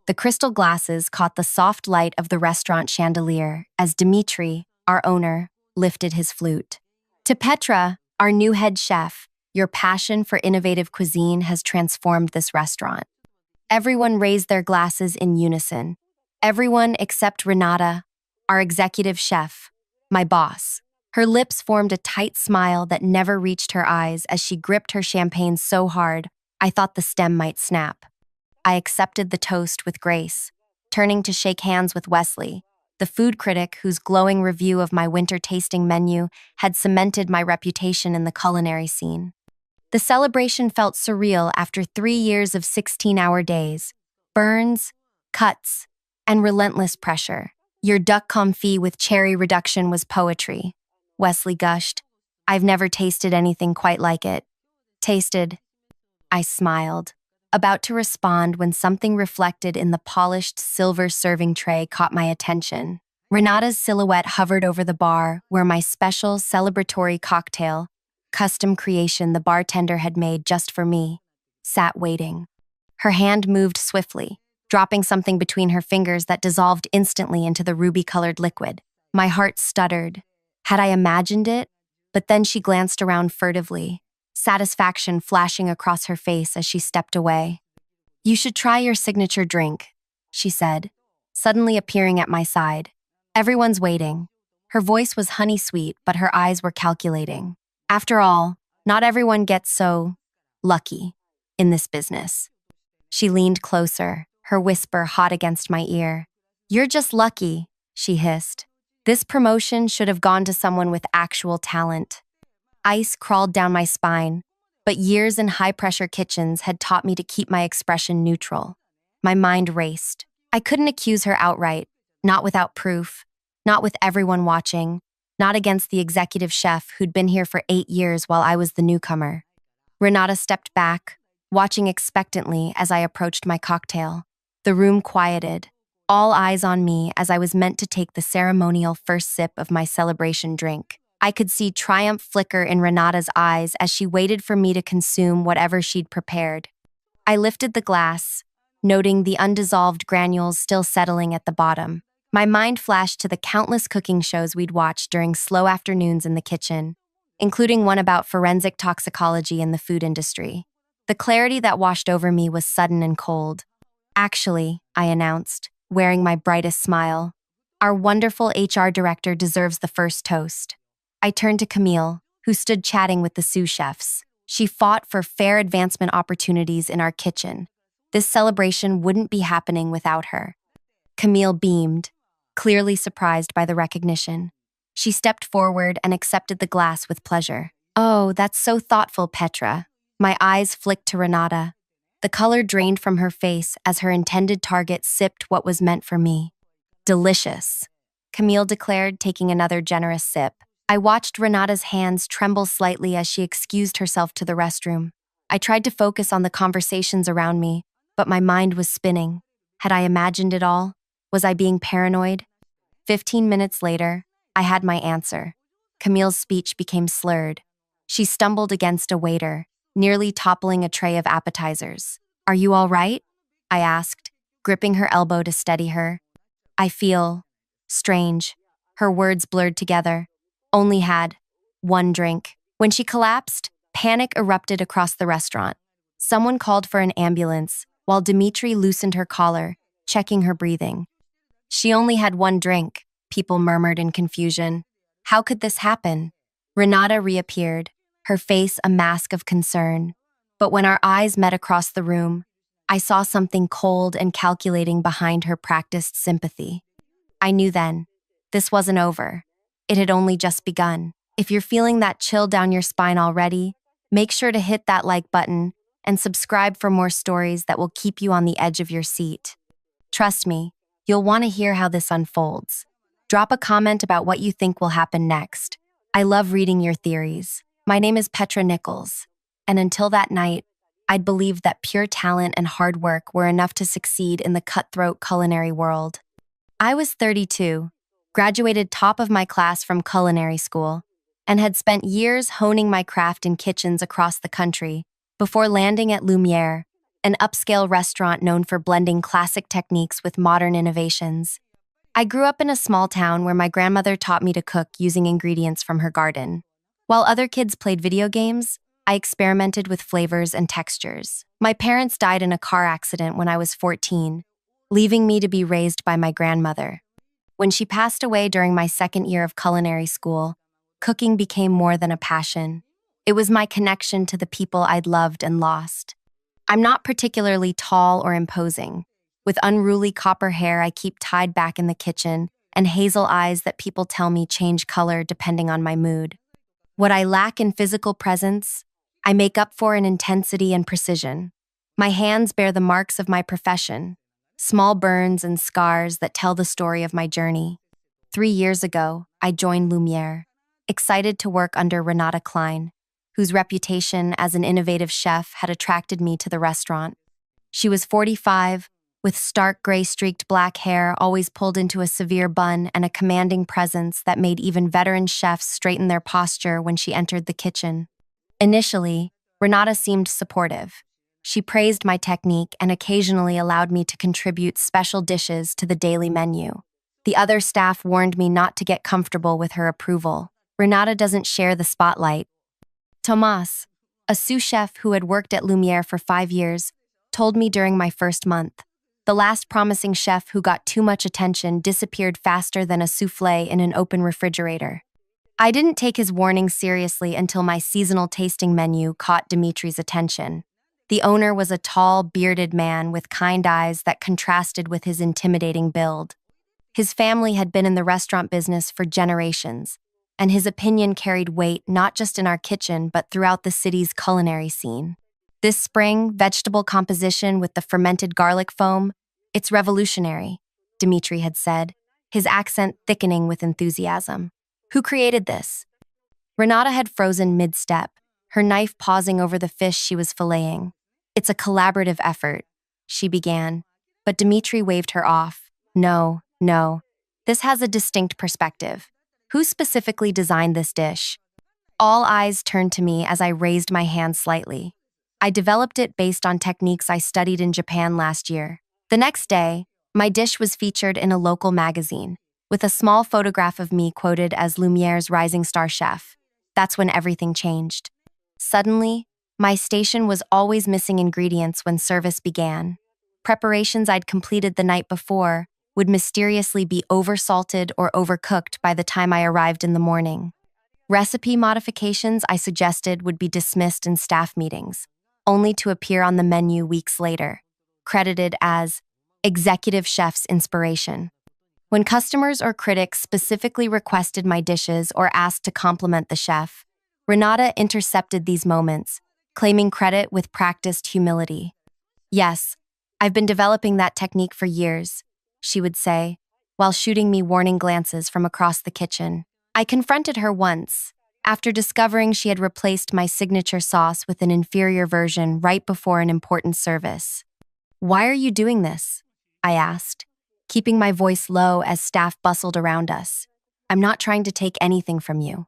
The crystal glasses caught the soft light of the restaurant chandelier as Dmitri, our owner, lifted his flute. To Petra, our new head chef, your passion for innovative cuisine has transformed this restaurant. Everyone raised their glasses in unison. Everyone except Renata, our executive chef, my boss. Her lips formed a tight smile that never reached her eyes as she gripped her champagne so hard, I thought the stem might snap. I accepted the toast with grace, turning to shake hands with Wesley, the food critic whose glowing review of my winter tasting menu had cemented my reputation in the culinary scene. The celebration felt surreal after 3 years of 16-hour days, burns, cuts, and relentless pressure. Your duck confit with cherry reduction was poetry, Wesley gushed. I've never tasted anything quite like it. Tasted. I smiled, about to respond when something reflected in the polished silver serving tray caught my attention. Renata's silhouette hovered over the bar where my special celebratory cocktail, custom creation the bartender had made just for me, sat waiting. Her hand moved swiftly, dropping something between her fingers that dissolved instantly into the ruby-colored liquid. My heart stuttered. Had I imagined it? But then she glanced around furtively, satisfaction flashing across her face as she stepped away. You should try your signature drink, she said, suddenly appearing at my side. Everyone's waiting. Her voice was honey-sweet, but her eyes were calculating. After all, not everyone gets so lucky in this business. She leaned closer, her whisper hot against my ear. You're just lucky, she hissed. This promotion should have gone to someone with actual talent. Ice crawled down my spine, but years in high-pressure kitchens had taught me to keep my expression neutral. My mind raced. I couldn't accuse her outright, not without proof, not with everyone watching, not against the executive chef who'd been here for 8 years while I was the newcomer. Renata stepped back, watching expectantly as I approached my cocktail. The room quieted, all eyes on me as I was meant to take the ceremonial first sip of my celebration drink. I could see triumph flicker in Renata's eyes as she waited for me to consume whatever she'd prepared. I lifted the glass, noting the undissolved granules still settling at the bottom. My mind flashed to the countless cooking shows we'd watched during slow afternoons in the kitchen, including one about forensic toxicology in the food industry. The clarity that washed over me was sudden and cold. Actually, I announced, wearing my brightest smile, our wonderful HR director deserves the first toast. I turned to Camille, who stood chatting with the sous chefs. She fought for fair advancement opportunities in our kitchen. This celebration wouldn't be happening without her. Camille beamed, clearly surprised by the recognition. She stepped forward and accepted the glass with pleasure. Oh, that's so thoughtful, Petra. My eyes flicked to Renata. The color drained from her face as her intended target sipped what was meant for me. Delicious, Camille declared, taking another generous sip. I watched Renata's hands tremble slightly as she excused herself to the restroom. I tried to focus on the conversations around me, but my mind was spinning. Had I imagined it all? Was I being paranoid? 15 minutes later, I had my answer. Camille's speech became slurred. She stumbled against a waiter, nearly toppling a tray of appetizers. Are you all right? I asked, gripping her elbow to steady her. I feel strange. Her words blurred together. Only had one drink. When she collapsed, panic erupted across the restaurant. Someone called for an ambulance, while Dmitri loosened her collar, checking her breathing. She only had one drink, people murmured in confusion. How could this happen? Renata reappeared, her face a mask of concern. But when our eyes met across the room, I saw something cold and calculating behind her practiced sympathy. I knew then, this wasn't over. It had only just begun. If you're feeling that chill down your spine already, make sure to hit that like button and subscribe for more stories that will keep you on the edge of your seat. Trust me, you'll want to hear how this unfolds. Drop a comment about what you think will happen next. I love reading your theories. My name is Petra Nichols, and until that night, I'd believed that pure talent and hard work were enough to succeed in the cutthroat culinary world. I was 32, graduated top of my class from culinary school, and had spent years honing my craft in kitchens across the country before landing at Lumiere, an upscale restaurant known for blending classic techniques with modern innovations. I grew up in a small town where my grandmother taught me to cook using ingredients from her garden. While other kids played video games, I experimented with flavors and textures. My parents died in a car accident when I was 14, leaving me to be raised by my grandmother. When she passed away during my second year of culinary school, cooking became more than a passion. It was my connection to the people I'd loved and lost. I'm not particularly tall or imposing. With unruly copper hair I keep tied back in the kitchen and hazel eyes that people tell me change color depending on my mood. What I lack in physical presence, I make up for in intensity and precision. My hands bear the marks of my profession, small burns and scars that tell the story of my journey. 3 years ago, I joined Lumiere, excited to work under Renata Klein, whose reputation as an innovative chef had attracted me to the restaurant. She was 45, with stark gray-streaked black hair always pulled into a severe bun and a commanding presence that made even veteran chefs straighten their posture when she entered the kitchen. Initially, Renata seemed supportive. She praised my technique and occasionally allowed me to contribute special dishes to the daily menu. The other staff warned me not to get comfortable with her approval. Renata doesn't share the spotlight. Tomas, a sous chef who had worked at Lumiere for 5 years, told me during my first month. The last promising chef who got too much attention disappeared faster than a soufflé in an open refrigerator. I didn't take his warning seriously until my seasonal tasting menu caught Dimitri's attention. The owner was a tall, bearded man with kind eyes that contrasted with his intimidating build. His family had been in the restaurant business for generations, and his opinion carried weight not just in our kitchen but throughout the city's culinary scene. This spring, vegetable composition with the fermented garlic foam, it's revolutionary, Dimitri had said, his accent thickening with enthusiasm. Who created this? Renata had frozen mid-step, her knife pausing over the fish she was filleting. It's a collaborative effort, she began, but Dimitri waved her off. No. This has a distinct perspective. Who specifically designed this dish? All eyes turned to me as I raised my hand slightly. I developed it based on techniques I studied in Japan last year. The next day, my dish was featured in a local magazine, with a small photograph of me quoted as Lumiere's rising star chef. That's when everything changed. Suddenly, my station was always missing ingredients when service began. Preparations I'd completed the night before would mysteriously be oversalted or overcooked by the time I arrived in the morning. Recipe modifications I suggested would be dismissed in staff meetings, only to appear on the menu weeks later, credited as executive chef's inspiration. When customers or critics specifically requested my dishes or asked to compliment the chef, Renata intercepted these moments, claiming credit with practiced humility. Yes, I've been developing that technique for years, she would say, while shooting me warning glances from across the kitchen. I confronted her once, after discovering she had replaced my signature sauce with an inferior version right before an important service. "Why are you doing this?" I asked, keeping my voice low as staff bustled around us. "I'm not trying to take anything from you."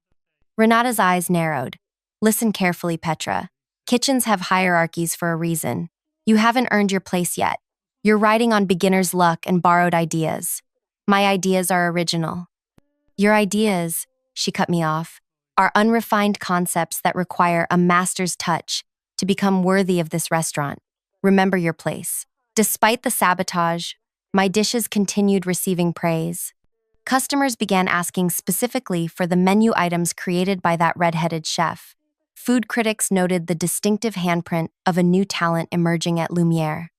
Renata's eyes narrowed. "Listen carefully, Petra. Kitchens have hierarchies for a reason. You haven't earned your place yet. You're riding on beginner's luck and borrowed ideas. My ideas are original." "Your ideas," she cut me off, "are unrefined concepts that require a master's touch to become worthy of this restaurant. Remember your place." Despite the sabotage, my dishes continued receiving praise. Customers began asking specifically for the menu items created by that red-headed chef. Food critics noted the distinctive handprint of a new talent emerging at Lumiere.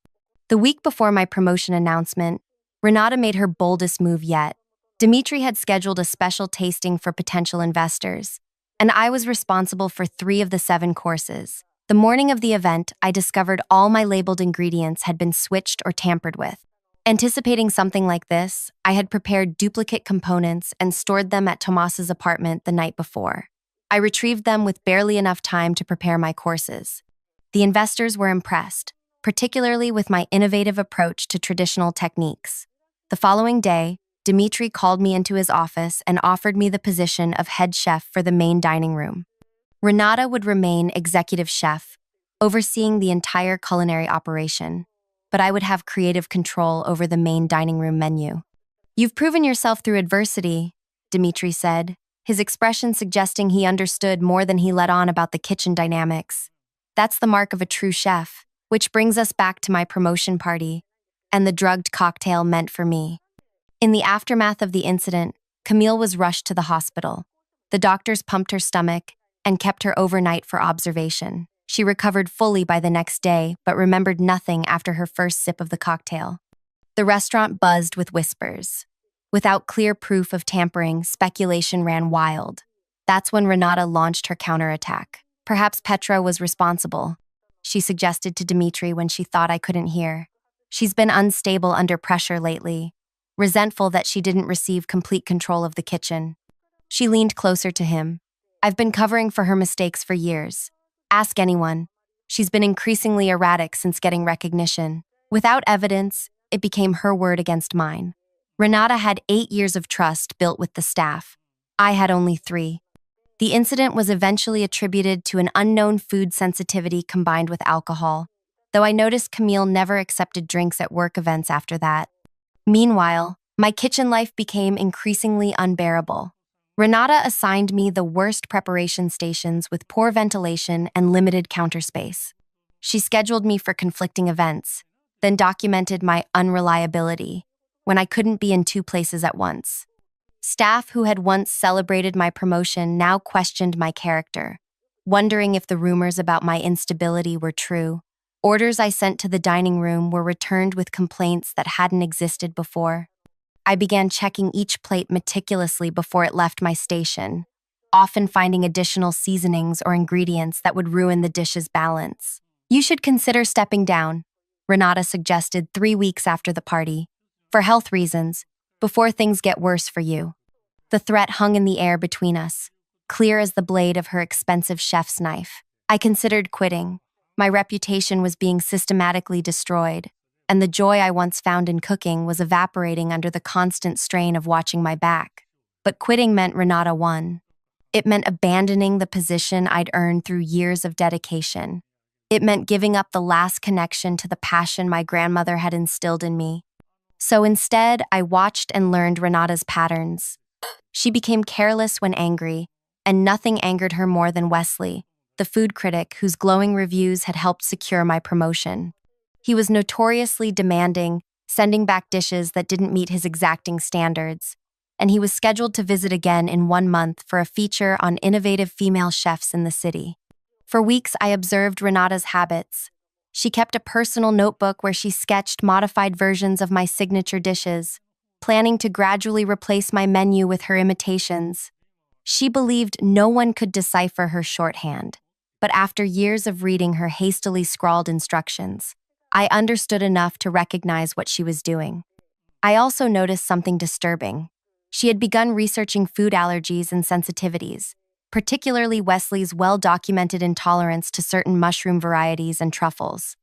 The week before my promotion announcement, Renata made her boldest move yet. Dimitri had scheduled a special tasting for potential investors, and I was responsible for 3 of the 7 courses. The morning of the event, I discovered all my labeled ingredients had been switched or tampered with. Anticipating something like this, I had prepared duplicate components and stored them at Tomas's apartment the night before. I retrieved them with barely enough time to prepare my courses. The investors were impressed, particularly with my innovative approach to traditional techniques. The following day, Dimitri called me into his office and offered me the position of head chef for the main dining room. Renata would remain executive chef, overseeing the entire culinary operation, but I would have creative control over the main dining room menu. You've proven yourself through adversity, Dmitri said, his expression suggesting he understood more than he let on about the kitchen dynamics. That's the mark of a true chef, which brings us back to my promotion party and the drugged cocktail meant for me. In the aftermath of the incident, Camille was rushed to the hospital. The doctors pumped her stomach and kept her overnight for observation. She recovered fully by the next day, but remembered nothing after her first sip of the cocktail. The restaurant buzzed with whispers. Without clear proof of tampering, speculation ran wild. That's when Renata launched her counterattack. Perhaps Petra was responsible, she suggested to Dmitri when she thought I couldn't hear. She's been unstable under pressure lately, resentful that she didn't receive complete control of the kitchen. She leaned closer to him. I've been covering for her mistakes for years. Ask anyone. She's been increasingly erratic since getting recognition. Without evidence, it became her word against mine. Renata had 8 years of trust built with the staff. I had only 3. The incident was eventually attributed to an unknown food sensitivity combined with alcohol, though I noticed Camille never accepted drinks at work events after that. Meanwhile, my kitchen life became increasingly unbearable. Renata assigned me the worst preparation stations with poor ventilation and limited counter space. She scheduled me for conflicting events, then documented my unreliability when I couldn't be in 2 places at once. Staff who had once celebrated my promotion now questioned my character, wondering if the rumors about my instability were true. Orders I sent to the dining room were returned with complaints that hadn't existed before. I began checking each plate meticulously before it left my station, often finding additional seasonings or ingredients that would ruin the dish's balance. You should consider stepping down, Renata suggested 3 weeks after the party, for health reasons, before things get worse for you. The threat hung in the air between us, clear as the blade of her expensive chef's knife. I considered quitting. My reputation was being systematically destroyed, and the joy I once found in cooking was evaporating under the constant strain of watching my back. But quitting meant Renata won. It meant abandoning the position I'd earned through years of dedication. It meant giving up the last connection to the passion my grandmother had instilled in me. So instead, I watched and learned Renata's patterns. She became careless when angry, and nothing angered her more than Wesley, the food critic whose glowing reviews had helped secure my promotion. He was notoriously demanding, sending back dishes that didn't meet his exacting standards, and he was scheduled to visit again in 1 month for a feature on innovative female chefs in the city. For weeks, I observed Renata's habits. She kept a personal notebook where she sketched modified versions of my signature dishes, planning to gradually replace my menu with her imitations. She believed no one could decipher her shorthand, but after years of reading her hastily scrawled instructions, I understood enough to recognize what she was doing. I also noticed something disturbing. She had begun researching food allergies and sensitivities, particularly Wesley's well-documented intolerance to certain mushroom varieties and truffles.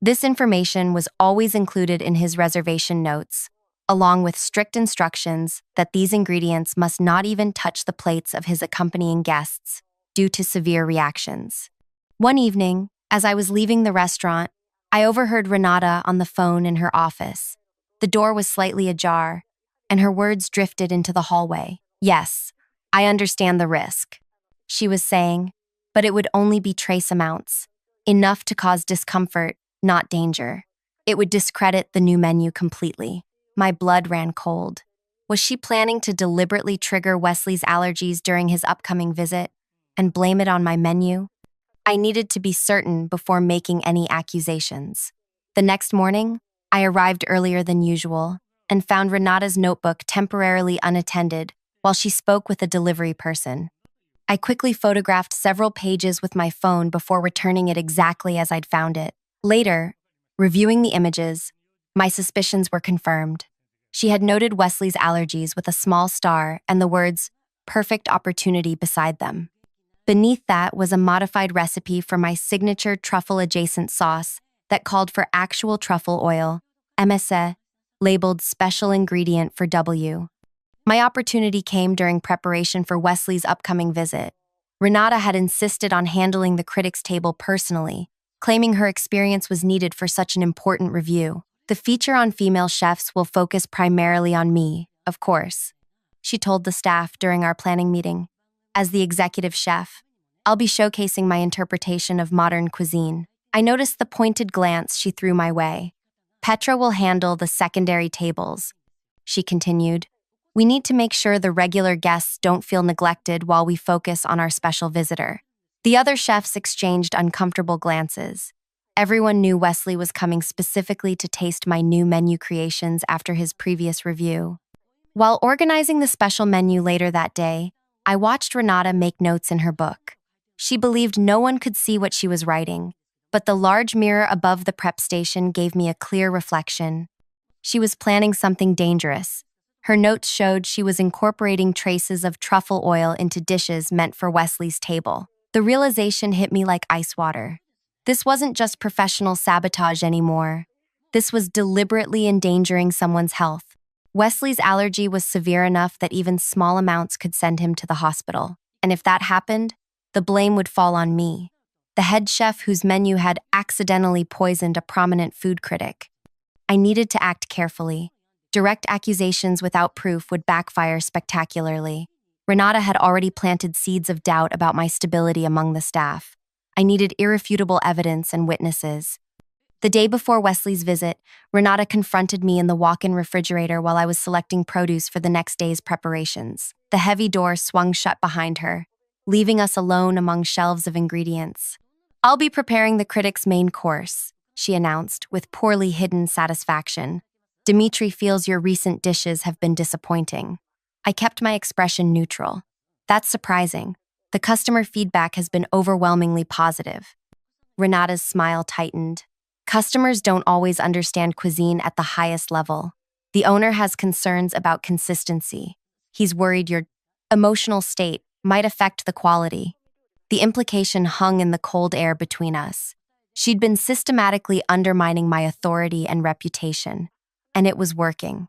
This information was always included in his reservation notes, along with strict instructions that these ingredients must not even touch the plates of his accompanying guests due to severe reactions. One evening, as I was leaving the restaurant, I overheard Renata on the phone in her office. The door was slightly ajar, and her words drifted into the hallway. "Yes, I understand the risk," she was saying, but it would only be trace amounts, enough to cause discomfort, not danger. It would discredit the new menu completely. My blood ran cold. Was she planning to deliberately trigger Wesley's allergies during his upcoming visit and blame it on my menu? I needed to be certain before making any accusations. The next morning, I arrived earlier than usual and found Renata's notebook temporarily unattended while she spoke with a delivery person. I quickly photographed several pages with my phone before returning it exactly as I'd found it. Later, reviewing the images, my suspicions were confirmed. She had noted Wesley's allergies with a small star and the words, "perfect opportunity" beside them. Beneath that was a modified recipe for my signature truffle-adjacent sauce that called for actual truffle oil, MSE, labeled special ingredient for W. My opportunity came during preparation for Wesley's upcoming visit. Renata had insisted on handling the critics' table personally, claiming her experience was needed for such an important review. The feature on female chefs will focus primarily on me, of course, she told the staff during our planning meeting. As the executive chef, I'll be showcasing my interpretation of modern cuisine. I noticed the pointed glance she threw my way. Petra will handle the secondary tables, she continued. We need to make sure the regular guests don't feel neglected while we focus on our special visitor. The other chefs exchanged uncomfortable glances. Everyone knew Wesley was coming specifically to taste my new menu creations after his previous review. While organizing the special menu later that day, I watched Renata make notes in her book. She believed no one could see what she was writing, but the large mirror above the prep station gave me a clear reflection. She was planning something dangerous. Her notes showed she was incorporating traces of truffle oil into dishes meant for Wesley's table. The realization hit me like ice water. This wasn't just professional sabotage anymore. This was deliberately endangering someone's health. Wesley's allergy was severe enough that even small amounts could send him to the hospital. And if that happened, the blame would fall on me, the head chef whose menu had accidentally poisoned a prominent food critic. I needed to act carefully. Direct accusations without proof would backfire spectacularly. Renata had already planted seeds of doubt about my stability among the staff. I needed irrefutable evidence and witnesses. The day before Wesley's visit, Renata confronted me in the walk-in refrigerator while I was selecting produce for the next day's preparations. The heavy door swung shut behind her, leaving us alone among shelves of ingredients. I'll be preparing the critic's main course, she announced with poorly hidden satisfaction. Dimitri feels your recent dishes have been disappointing. I kept my expression neutral. That's surprising. The customer feedback has been overwhelmingly positive. Renata's smile tightened. Customers don't always understand cuisine at the highest level. The owner has concerns about consistency. He's worried your emotional state might affect the quality. The implication hung in the cold air between us. She'd been systematically undermining my authority and reputation, and it was working.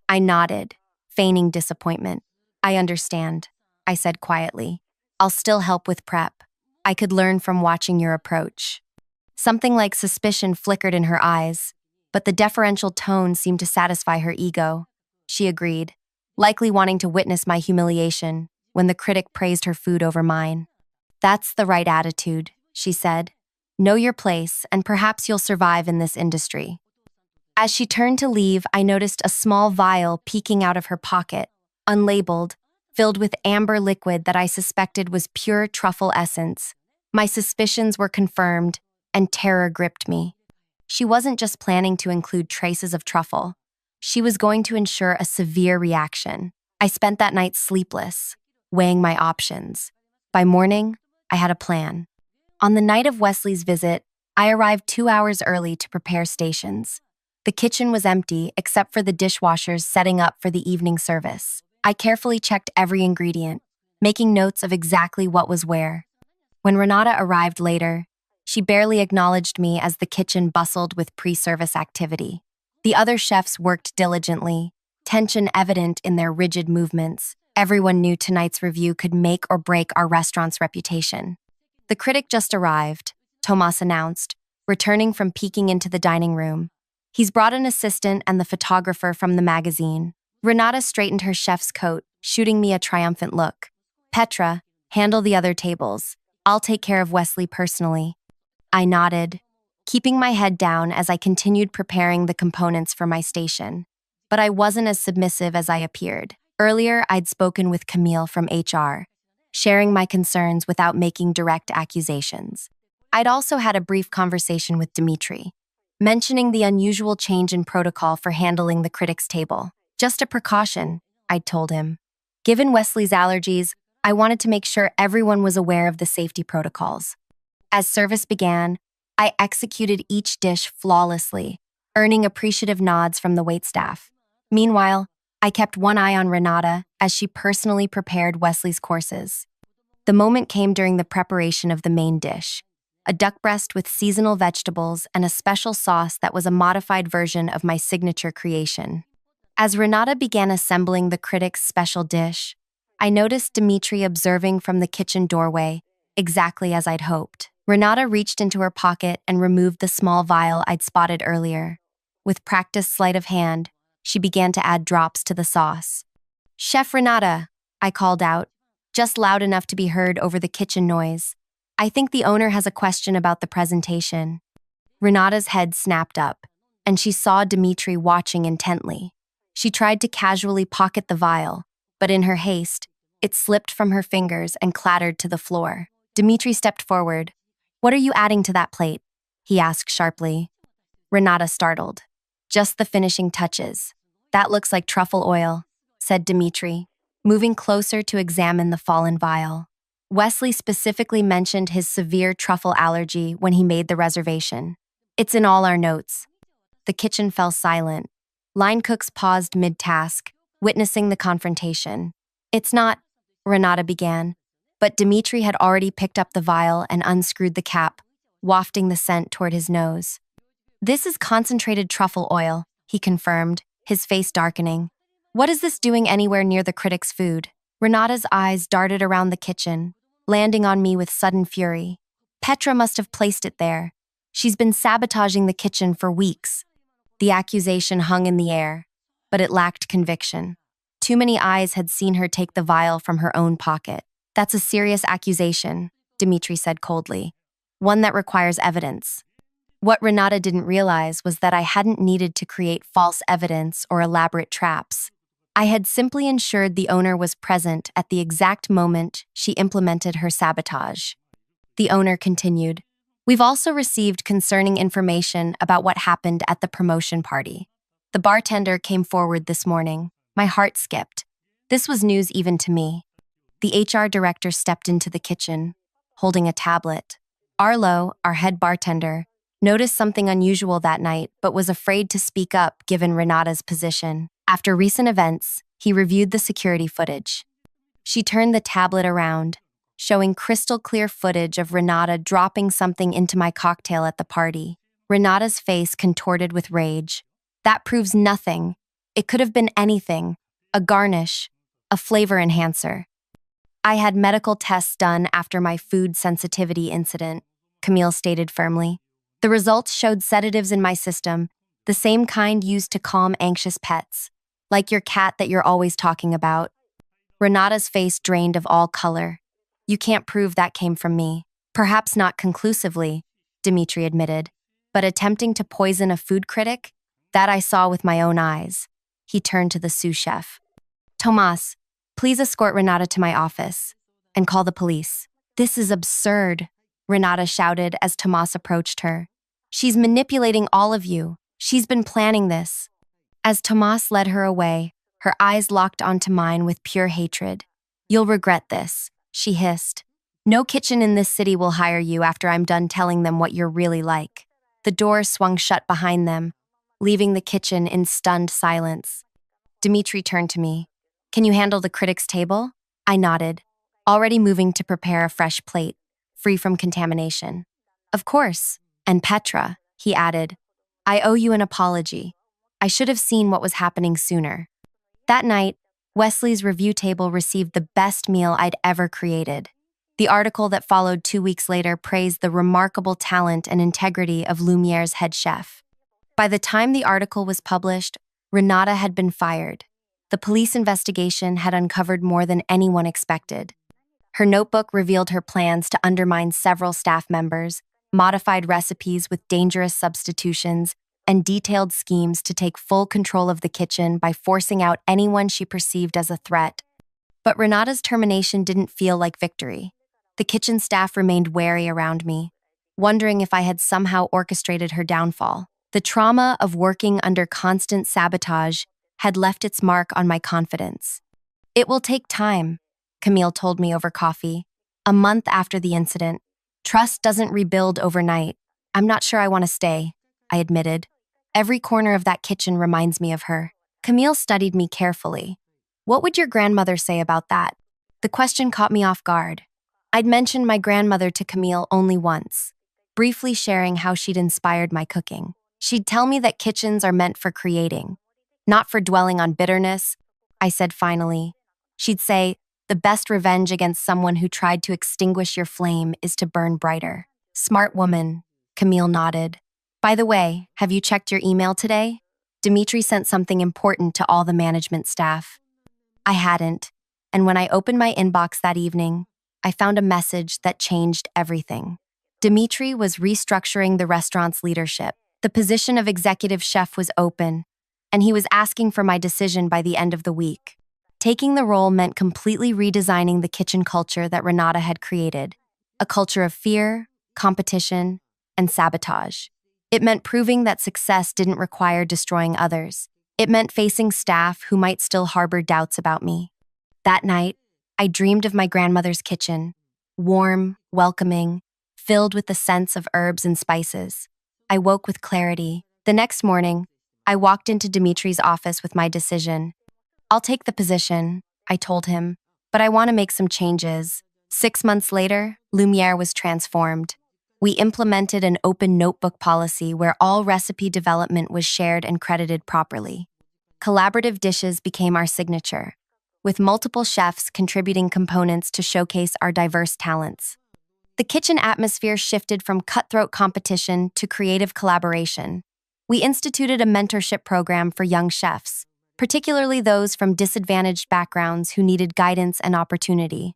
I nodded, feigning disappointment. I understand, I said quietly. I'll still help with prep. I could learn from watching your approach. Something like suspicion flickered in her eyes, but the deferential tone seemed to satisfy her ego. She agreed, likely wanting to witness my humiliation when the critic praised her food over mine. That's the right attitude, she said. Know your place, and perhaps you'll survive in this industry. As she turned to leave, I noticed a small vial peeking out of her pocket, unlabeled, filled with amber liquid that I suspected was pure truffle essence. My suspicions were confirmed, and terror gripped me. She wasn't just planning to include traces of truffle. She was going to ensure a severe reaction. I spent that night sleepless, weighing my options. By morning, I had a plan. On the night of Wesley's visit, I arrived 2 hours early to prepare stations. The kitchen was empty except for the dishwashers setting up for the evening service. I carefully checked every ingredient, making notes of exactly what was where. When Renata arrived later, she barely acknowledged me as the kitchen bustled with pre-service activity. The other chefs worked diligently, tension evident in their rigid movements. Everyone knew tonight's review could make or break our restaurant's reputation. The critic just arrived, Tomas announced, returning from peeking into the dining room. He's brought an assistant and the photographer from the magazine. Renata straightened her chef's coat, shooting me a triumphant look. Petra, handle the other tables. I'll take care of Wesley personally. I nodded, keeping my head down as I continued preparing the components for my station. But I wasn't as submissive as I appeared. Earlier, I'd spoken with Camille from HR, sharing my concerns without making direct accusations. I'd also had a brief conversation with Dimitri, mentioning the unusual change in protocol for handling the critics' table. Just a precaution, I'd told him. Given Wesley's allergies, I wanted to make sure everyone was aware of the safety protocols. As service began, I executed each dish flawlessly, earning appreciative nods from the waitstaff. Meanwhile, I kept one eye on Renata as she personally prepared Wesley's courses. The moment came during the preparation of the main dish, a duck breast with seasonal vegetables and a special sauce that was a modified version of my signature creation. As Renata began assembling the critic's special dish, I noticed Dimitri observing from the kitchen doorway, exactly as I'd hoped. Renata reached into her pocket and removed the small vial I'd spotted earlier. With practiced sleight of hand, she began to add drops to the sauce. "Chef Renata," I called out, just loud enough to be heard over the kitchen noise. "I think the owner has a question about the presentation." Renata's head snapped up, and she saw Dimitri watching intently. She tried to casually pocket the vial, but in her haste, it slipped from her fingers and clattered to the floor. Dimitri stepped forward. "What are you adding to that plate?" he asked sharply. Renata startled. "Just the finishing touches. That looks like truffle oil," said Dimitri, moving closer to examine the fallen vial. Wesley specifically mentioned his severe truffle allergy when he made the reservation. "It's in all our notes." The kitchen fell silent. Line cooks paused mid-task, witnessing the confrontation. "It's not," Renata began, but Dimitri had already picked up the vial and unscrewed the cap, wafting the scent toward his nose. "This is concentrated truffle oil," he confirmed, his face darkening. "What is this doing anywhere near the critic's food?" Renata's eyes darted around the kitchen, landing on me with sudden fury. "Petra must have placed it there. She's been sabotaging the kitchen for weeks." The accusation hung in the air, but it lacked conviction. Too many eyes had seen her take the vial from her own pocket. "That's a serious accusation," Dimitri said coldly. "One that requires evidence." What Renata didn't realize was that I hadn't needed to create false evidence or elaborate traps. I had simply ensured the owner was present at the exact moment she implemented her sabotage. The owner continued, "We've also received concerning information about what happened at the promotion party. The bartender came forward this morning. My heart skipped. This was news even to me." The HR director stepped into the kitchen, holding a tablet. Arlo, our head bartender, noticed something unusual that night but was afraid to speak up given Renata's position. After recent events, he reviewed the security footage. She turned the tablet around, showing crystal clear footage of Renata dropping something into my cocktail at the party. Renata's face contorted with rage. "That proves nothing. It could have been anything. A garnish, a flavor enhancer." "I had medical tests done after my food sensitivity incident," Camille stated firmly. "The results showed sedatives in my system, the same kind used to calm anxious pets, like your cat that you're always talking about." Renata's face drained of all color. "You can't prove that came from me." "Perhaps not conclusively," Dimitri admitted, "but attempting to poison a food critic? That I saw with my own eyes." He turned to the sous chef. "Tomas, please escort Renata to my office and call the police." "This is absurd," Renata shouted as Tomas approached her. "She's manipulating all of you. She's been planning this." As Tomas led her away, her eyes locked onto mine with pure hatred. "You'll regret this," she hissed. "No kitchen in this city will hire you after I'm done telling them what you're really like." The door swung shut behind them, leaving the kitchen in stunned silence. Dimitri turned to me. "Can you handle the critic's table?" I nodded, already moving to prepare a fresh plate, free from contamination. "Of course. And Petra," he added, "I owe you an apology. I should have seen what was happening sooner." That night, Wesley's review table received the best meal I'd ever created. The article that followed 2 weeks later praised the remarkable talent and integrity of Lumiere's head chef. By the time the article was published, Renata had been fired. The police investigation had uncovered more than anyone expected. Her notebook revealed her plans to undermine several staff members, modified recipes with dangerous substitutions, and detailed schemes to take full control of the kitchen by forcing out anyone she perceived as a threat. But Renata's termination didn't feel like victory. The kitchen staff remained wary around me, wondering if I had somehow orchestrated her downfall. The trauma of working under constant sabotage had left its mark on my confidence. "It will take time," Camille told me over coffee. "A month after the incident. Trust doesn't rebuild overnight." "I'm not sure I want to stay," I admitted. "Every corner of that kitchen reminds me of her." Camille studied me carefully. "What would your grandmother say about that?" The question caught me off guard. I'd mentioned my grandmother to Camille only once, briefly sharing how she'd inspired my cooking. She'd tell me that kitchens are meant for creating, not for dwelling on bitterness, I said finally. She'd say, "The best revenge against someone who tried to extinguish your flame is to burn brighter." Smart woman, Camille nodded. By the way, have you checked your email today? Dimitri sent something important to all the management staff. I hadn't, and when I opened my inbox that evening, I found a message that changed everything. Dimitri was restructuring the restaurant's leadership. The position of executive chef was open, and he was asking for my decision by the end of the week. Taking the role meant completely redesigning the kitchen culture that Renata had created, a culture of fear, competition, and sabotage. It meant proving that success didn't require destroying others. It meant facing staff who might still harbor doubts about me. That night, I dreamed of my grandmother's kitchen, warm, welcoming, filled with the scents of herbs and spices. I woke with clarity. The next morning, I walked into Dimitri's office with my decision. I'll take the position, I told him, but I want to make some changes. 6 months later, Lumiere was transformed. We implemented an open notebook policy where all recipe development was shared and credited properly. Collaborative dishes became our signature, with multiple chefs contributing components to showcase our diverse talents. The kitchen atmosphere shifted from cutthroat competition to creative collaboration. We instituted a mentorship program for young chefs, particularly those from disadvantaged backgrounds who needed guidance and opportunity.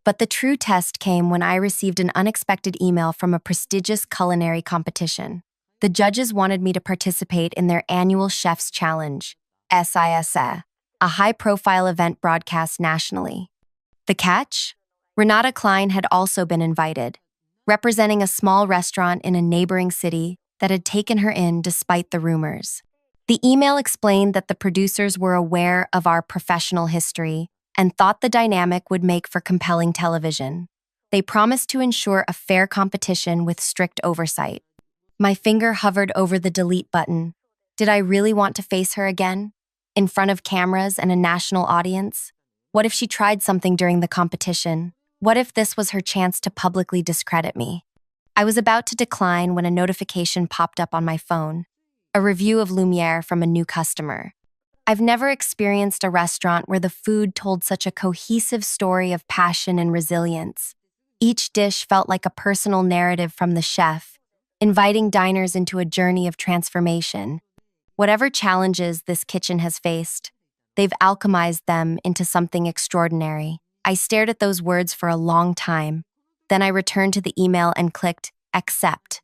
But the true test came when I received an unexpected email from a prestigious culinary competition. The judges wanted me to participate in their annual Chef's Challenge, SISA, a high-profile event broadcast nationally. The catch? Renata Klein had also been invited, representing a small restaurant in a neighboring city that had taken her in despite the rumors. The email explained that the producers were aware of our professional history and thought the dynamic would make for compelling television. They promised to ensure a fair competition with strict oversight. My finger hovered over the delete button. Did I really want to face her again? In front of cameras and a national audience? What if she tried something during the competition? What if this was her chance to publicly discredit me? I was about to decline when a notification popped up on my phone. A review of Lumiere from a new customer. I've never experienced a restaurant where the food told such a cohesive story of passion and resilience. Each dish felt like a personal narrative from the chef, inviting diners into a journey of transformation. Whatever challenges this kitchen has faced, they've alchemized them into something extraordinary. I stared at those words for a long time. Then I returned to the email and clicked accept.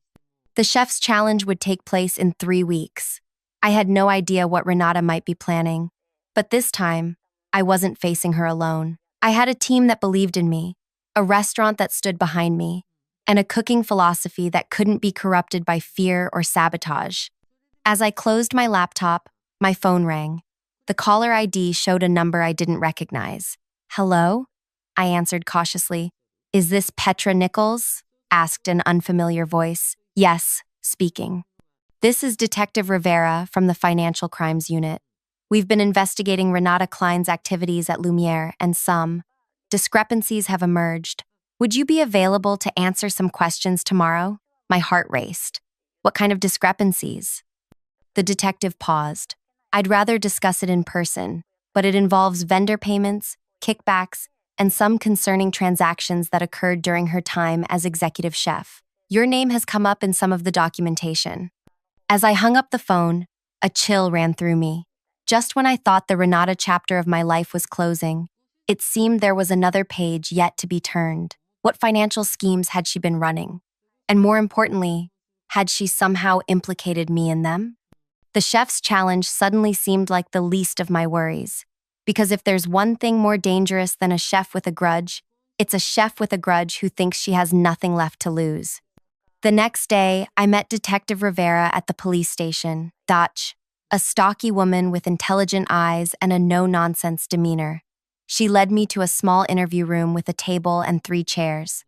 The chef's challenge would take place in 3 weeks. I had no idea what Renata might be planning, but this time, I wasn't facing her alone. I had a team that believed in me, a restaurant that stood behind me, and a cooking philosophy that couldn't be corrupted by fear or sabotage. As I closed my laptop, my phone rang. The caller ID showed a number I didn't recognize. Hello? I answered cautiously. Is this Petra Nichols? Asked an unfamiliar voice. Yes, speaking. This is Detective Rivera from the Financial Crimes Unit. We've been investigating Renata Klein's activities at Lumiere, and some discrepancies have emerged. Would you be available to answer some questions tomorrow? My heart raced. What kind of discrepancies? The detective paused. I'd rather discuss it in person, but it involves vendor payments, kickbacks, and some concerning transactions that occurred during her time as executive chef. Your name has come up in some of the documentation. As I hung up the phone, a chill ran through me. Just when I thought the Renata chapter of my life was closing, it seemed there was another page yet to be turned. What financial schemes had she been running? And more importantly, had she somehow implicated me in them? The chef's challenge suddenly seemed like the least of my worries. Because if there's one thing more dangerous than a chef with a grudge, it's a chef with a grudge who thinks she has nothing left to lose. The next day, I met Detective Rivera at the police station, Dutch, a stocky woman with intelligent eyes and a no-nonsense demeanor. She led me to a small interview room with a table and 3 chairs.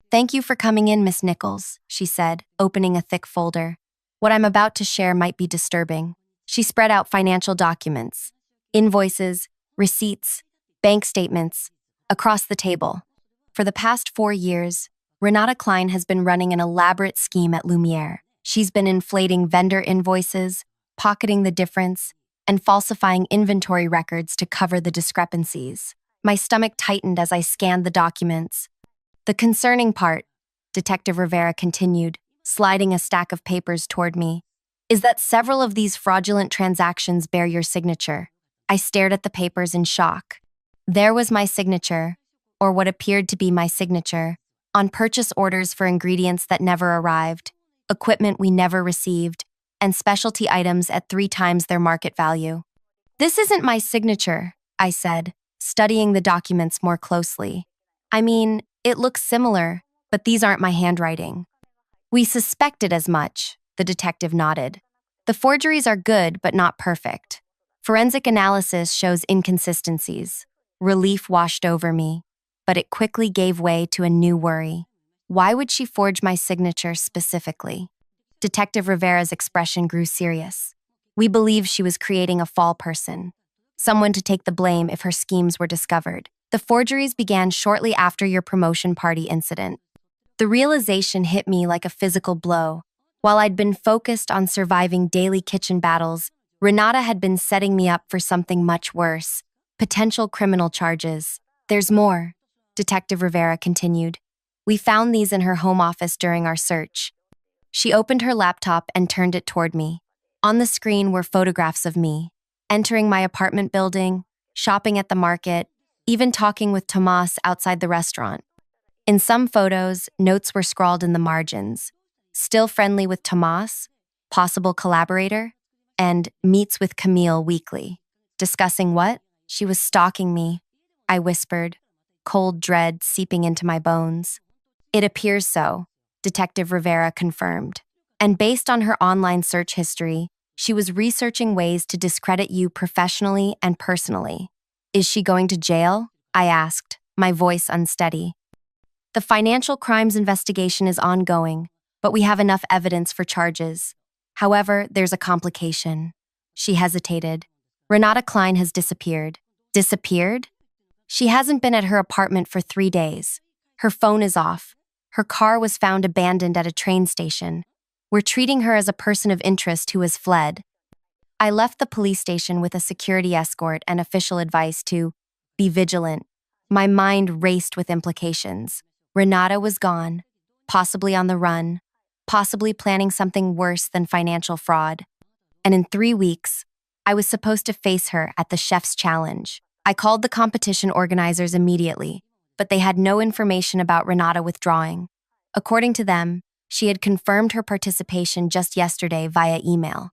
Thank you for coming in, Miss Nichols, she said, opening a thick folder. What I'm about to share might be disturbing. She spread out financial documents, invoices, receipts, bank statements, across the table. For the past 4 years, Renata Klein has been running an elaborate scheme at Lumiere. She's been inflating vendor invoices, pocketing the difference, and falsifying inventory records to cover the discrepancies. My stomach tightened as I scanned the documents. The concerning part, Detective Rivera continued, sliding a stack of papers toward me, is that several of these fraudulent transactions bear your signature. I stared at the papers in shock. There was my signature, or what appeared to be my signature, on purchase orders for ingredients that never arrived, equipment we never received, and specialty items at 3 times their market value. This isn't my signature, I said, studying the documents more closely. I mean, it looks similar, but these aren't my handwriting. We suspected as much, the detective nodded. The forgeries are good, but not perfect. Forensic analysis shows inconsistencies. Relief washed over me, but it quickly gave way to a new worry. Why would she forge my signature specifically? Detective Rivera's expression grew serious. We believed she was creating a fall person, someone to take the blame if her schemes were discovered. The forgeries began shortly after your promotion party incident. The realization hit me like a physical blow. While I'd been focused on surviving daily kitchen battles, Renata had been setting me up for something much worse, potential criminal charges. There's more, Detective Rivera continued. We found these in her home office during our search. She opened her laptop and turned it toward me. On the screen were photographs of me, entering my apartment building, shopping at the market, even talking with Tomas outside the restaurant. In some photos, notes were scrawled in the margins. Still friendly with Tomas, possible collaborator, and meets with Camille weekly. Discussing what? She was stalking me, I whispered, cold dread seeping into my bones. It appears so, Detective Rivera confirmed. And based on her online search history, she was researching ways to discredit you professionally and personally. Is she going to jail? I asked, my voice unsteady. The financial crimes investigation is ongoing, but we have enough evidence for charges. However, there's a complication. She hesitated. Renata Klein has disappeared. Disappeared? She hasn't been at her apartment for 3 days. Her phone is off. Her car was found abandoned at a train station. We're treating her as a person of interest who has fled. I left the police station with a security escort and official advice to be vigilant. My mind raced with implications. Renata was gone, possibly on the run, possibly planning something worse than financial fraud. And in 3 weeks, I was supposed to face her at the Chef's Challenge. I called the competition organizers immediately, but they had no information about Renata withdrawing. According to them, she had confirmed her participation just yesterday via email.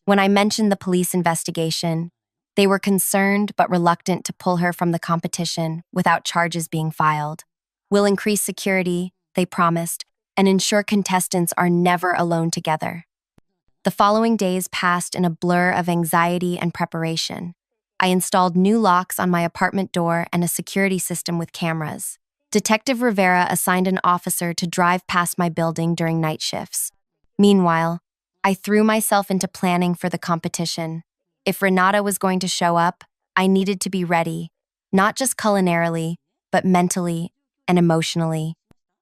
When I mentioned the police investigation, they were concerned but reluctant to pull her from the competition without charges being filed. We'll increase security, they promised, and ensure contestants are never alone together. The following days passed in a blur of anxiety and preparation. I installed new locks on my apartment door and a security system with cameras. Detective Rivera assigned an officer to drive past my building during night shifts. Meanwhile, I threw myself into planning for the competition. If Renata was going to show up, I needed to be ready, not just culinarily, but mentally and emotionally.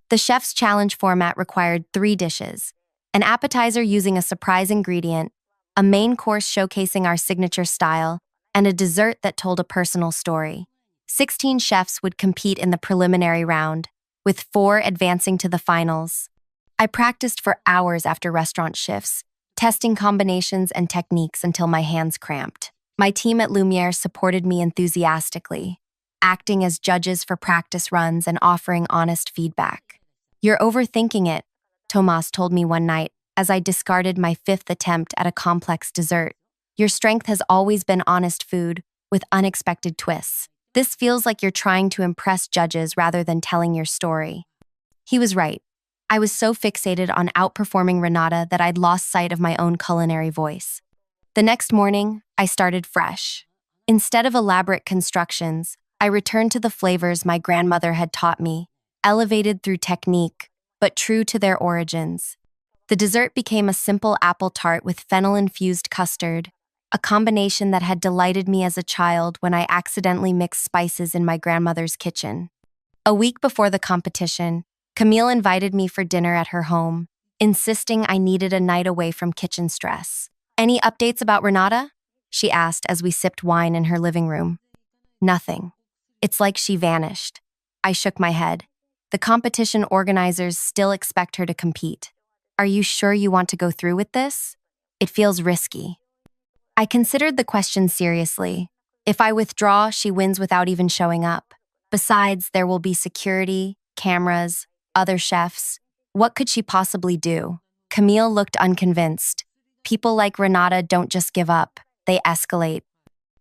The Chef's Challenge format required 3 dishes, an appetizer using a surprise ingredient, a main course showcasing our signature style, and a dessert that told a personal story. 16 chefs would compete in the preliminary round, with 4 advancing to the finals. I practiced for hours after restaurant shifts, testing combinations and techniques until my hands cramped. My team at Lumiere supported me enthusiastically, acting as judges for practice runs and offering honest feedback. You're overthinking it, Tomas told me one night as I discarded my 5th attempt at a complex dessert. Your strength has always been honest food, with unexpected twists. This feels like you're trying to impress judges rather than telling your story. He was right. I was so fixated on outperforming Renata that I'd lost sight of my own culinary voice. The next morning, I started fresh. Instead of elaborate constructions, I returned to the flavors my grandmother had taught me, elevated through technique, but true to their origins. The dessert became a simple apple tart with fennel-infused custard, a combination that had delighted me as a child when I accidentally mixed spices in my grandmother's kitchen. A week before the competition, Camille invited me for dinner at her home, insisting I needed a night away from kitchen stress. Any updates about Renata? She asked as we sipped wine in her living room. Nothing. It's like she vanished. I shook my head. The competition organizers still expect her to compete. Are you sure you want to go through with this? It feels risky. I considered the question seriously. If I withdraw, she wins without even showing up. Besides, there will be security, cameras, other chefs. What could she possibly do? Camille looked unconvinced. People like Renata don't just give up, they escalate.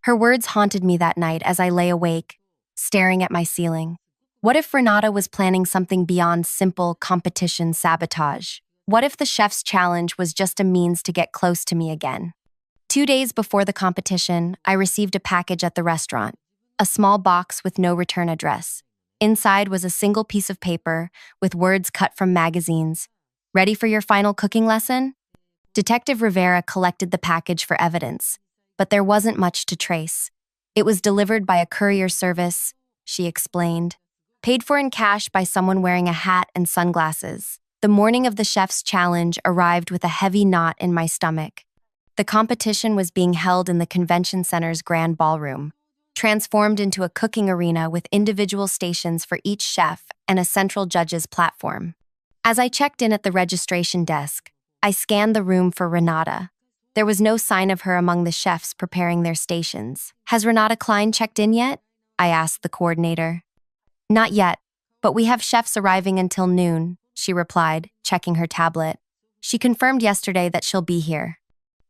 Her words haunted me that night as I lay awake, staring at my ceiling. What if Renata was planning something beyond simple competition sabotage? What if the chef's challenge was just a means to get close to me again? 2 days before the competition, I received a package at the restaurant, a small box with no return address. Inside was a single piece of paper with words cut from magazines. Ready for your final cooking lesson? Detective Rivera collected the package for evidence, but there wasn't much to trace. It was delivered by a courier service, she explained, paid for in cash by someone wearing a hat and sunglasses. The morning of the chef's challenge arrived with a heavy knot in my stomach. The competition was being held in the convention center's grand ballroom, transformed into a cooking arena with individual stations for each chef and a central judge's platform. As I checked in at the registration desk, I scanned the room for Renata. There was no sign of her among the chefs preparing their stations. Has Renata Klein checked in yet? I asked the coordinator. Not yet, but we have chefs arriving until noon, she replied, checking her tablet. She confirmed yesterday that she'll be here.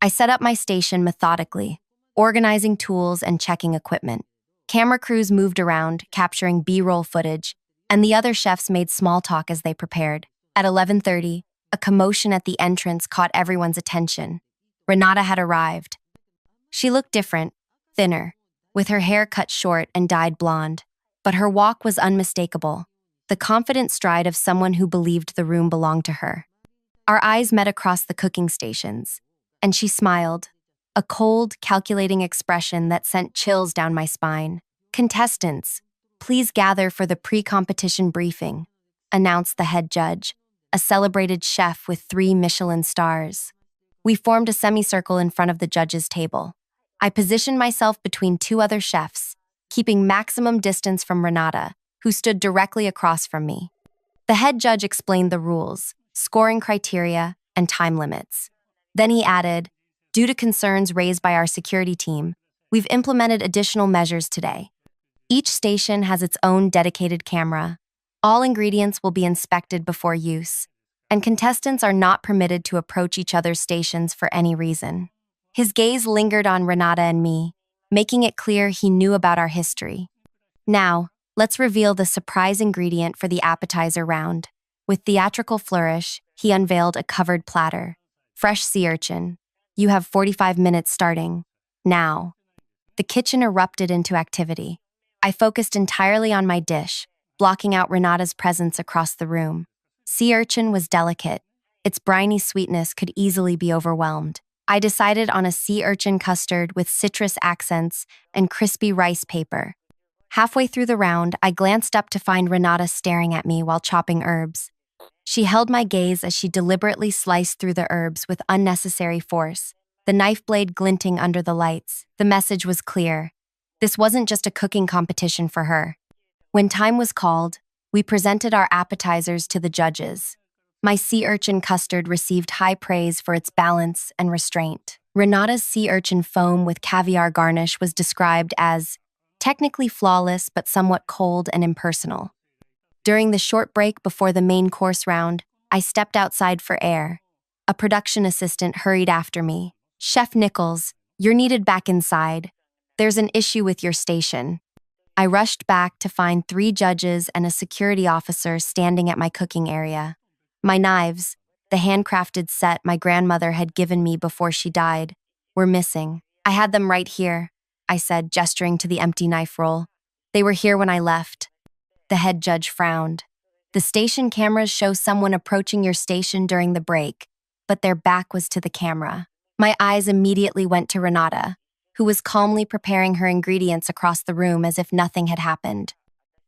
I set up my station methodically, organizing tools and checking equipment. Camera crews moved around, capturing B-roll footage, and the other chefs made small talk as they prepared. At 11:30, a commotion at the entrance caught everyone's attention. Renata had arrived. She looked different, thinner, with her hair cut short and dyed blonde. But her walk was unmistakable, the confident stride of someone who believed the room belonged to her. Our eyes met across the cooking stations, and she smiled, a cold, calculating expression that sent chills down my spine. Contestants, please gather for the pre-competition briefing, announced the head judge, a celebrated chef with 3 Michelin stars. We formed a semicircle in front of the judge's table. I positioned myself between 2 other chefs, keeping maximum distance from Renata, who stood directly across from me. The head judge explained the rules, scoring criteria, and time limits. Then he added, due to concerns raised by our security team, we've implemented additional measures today. Each station has its own dedicated camera. All ingredients will be inspected before use, and contestants are not permitted to approach each other's stations for any reason. His gaze lingered on Renata and me, making it clear he knew about our history. Now, let's reveal the surprise ingredient for the appetizer round. With theatrical flourish, he unveiled a covered platter. Fresh sea urchin. You have 45 minutes starting. Now. The kitchen erupted into activity. I focused entirely on my dish, blocking out Renata's presence across the room. Sea urchin was delicate. Its briny sweetness could easily be overwhelmed. I decided on a sea urchin custard with citrus accents and crispy rice paper. Halfway through the round, I glanced up to find Renata staring at me while chopping herbs. She held my gaze as she deliberately sliced through the herbs with unnecessary force, the knife blade glinting under the lights. The message was clear. This wasn't just a cooking competition for her. When time was called, we presented our appetizers to the judges. My sea urchin custard received high praise for its balance and restraint. Renata's sea urchin foam with caviar garnish was described as technically flawless but somewhat cold and impersonal. During the short break before the main course round, I stepped outside for air. A production assistant hurried after me. Chef Nichols, you're needed back inside. There's an issue with your station. I rushed back to find 3 judges and a security officer standing at my cooking area. My knives, the handcrafted set my grandmother had given me before she died, were missing. I had them right here, I said, gesturing to the empty knife roll. They were here when I left. The head judge frowned. The station cameras show someone approaching your station during the break, but their back was to the camera. My eyes immediately went to Renata, who was calmly preparing her ingredients across the room as if nothing had happened.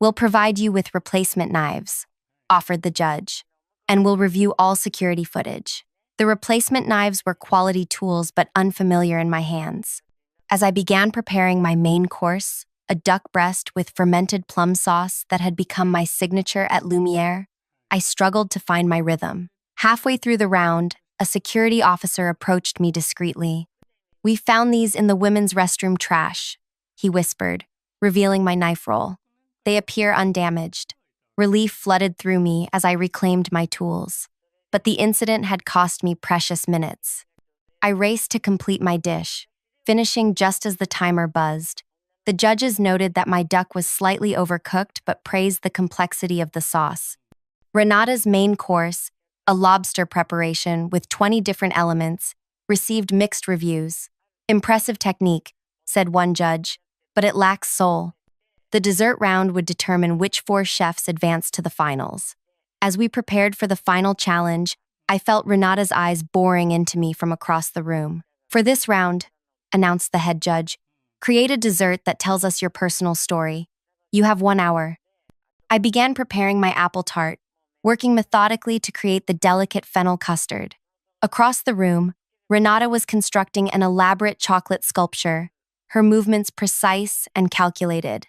We'll provide you with replacement knives, offered the judge, and we'll review all security footage. The replacement knives were quality tools but unfamiliar in my hands. As I began preparing my main course, a duck breast with fermented plum sauce that had become my signature at Lumiere. I struggled to find my rhythm. Halfway through the round, a security officer approached me discreetly. "We found these in the women's restroom trash," he whispered, revealing my knife roll. "They appear undamaged." Relief flooded through me as I reclaimed my tools. But the incident had cost me precious minutes. I raced to complete my dish, finishing just as the timer buzzed. The judges noted that my duck was slightly overcooked but praised the complexity of the sauce. Renata's main course, a lobster preparation with 20 different elements, received mixed reviews. "Impressive technique," said one judge, "but it lacks soul." The dessert round would determine which 4 chefs advanced to the finals. As we prepared for the final challenge, I felt Renata's eyes boring into me from across the room. "For this round," announced the head judge, "create a dessert that tells us your personal story. You have 1 hour." I began preparing my apple tart, working methodically to create the delicate fennel custard. Across the room, Renata was constructing an elaborate chocolate sculpture, her movements precise and calculated.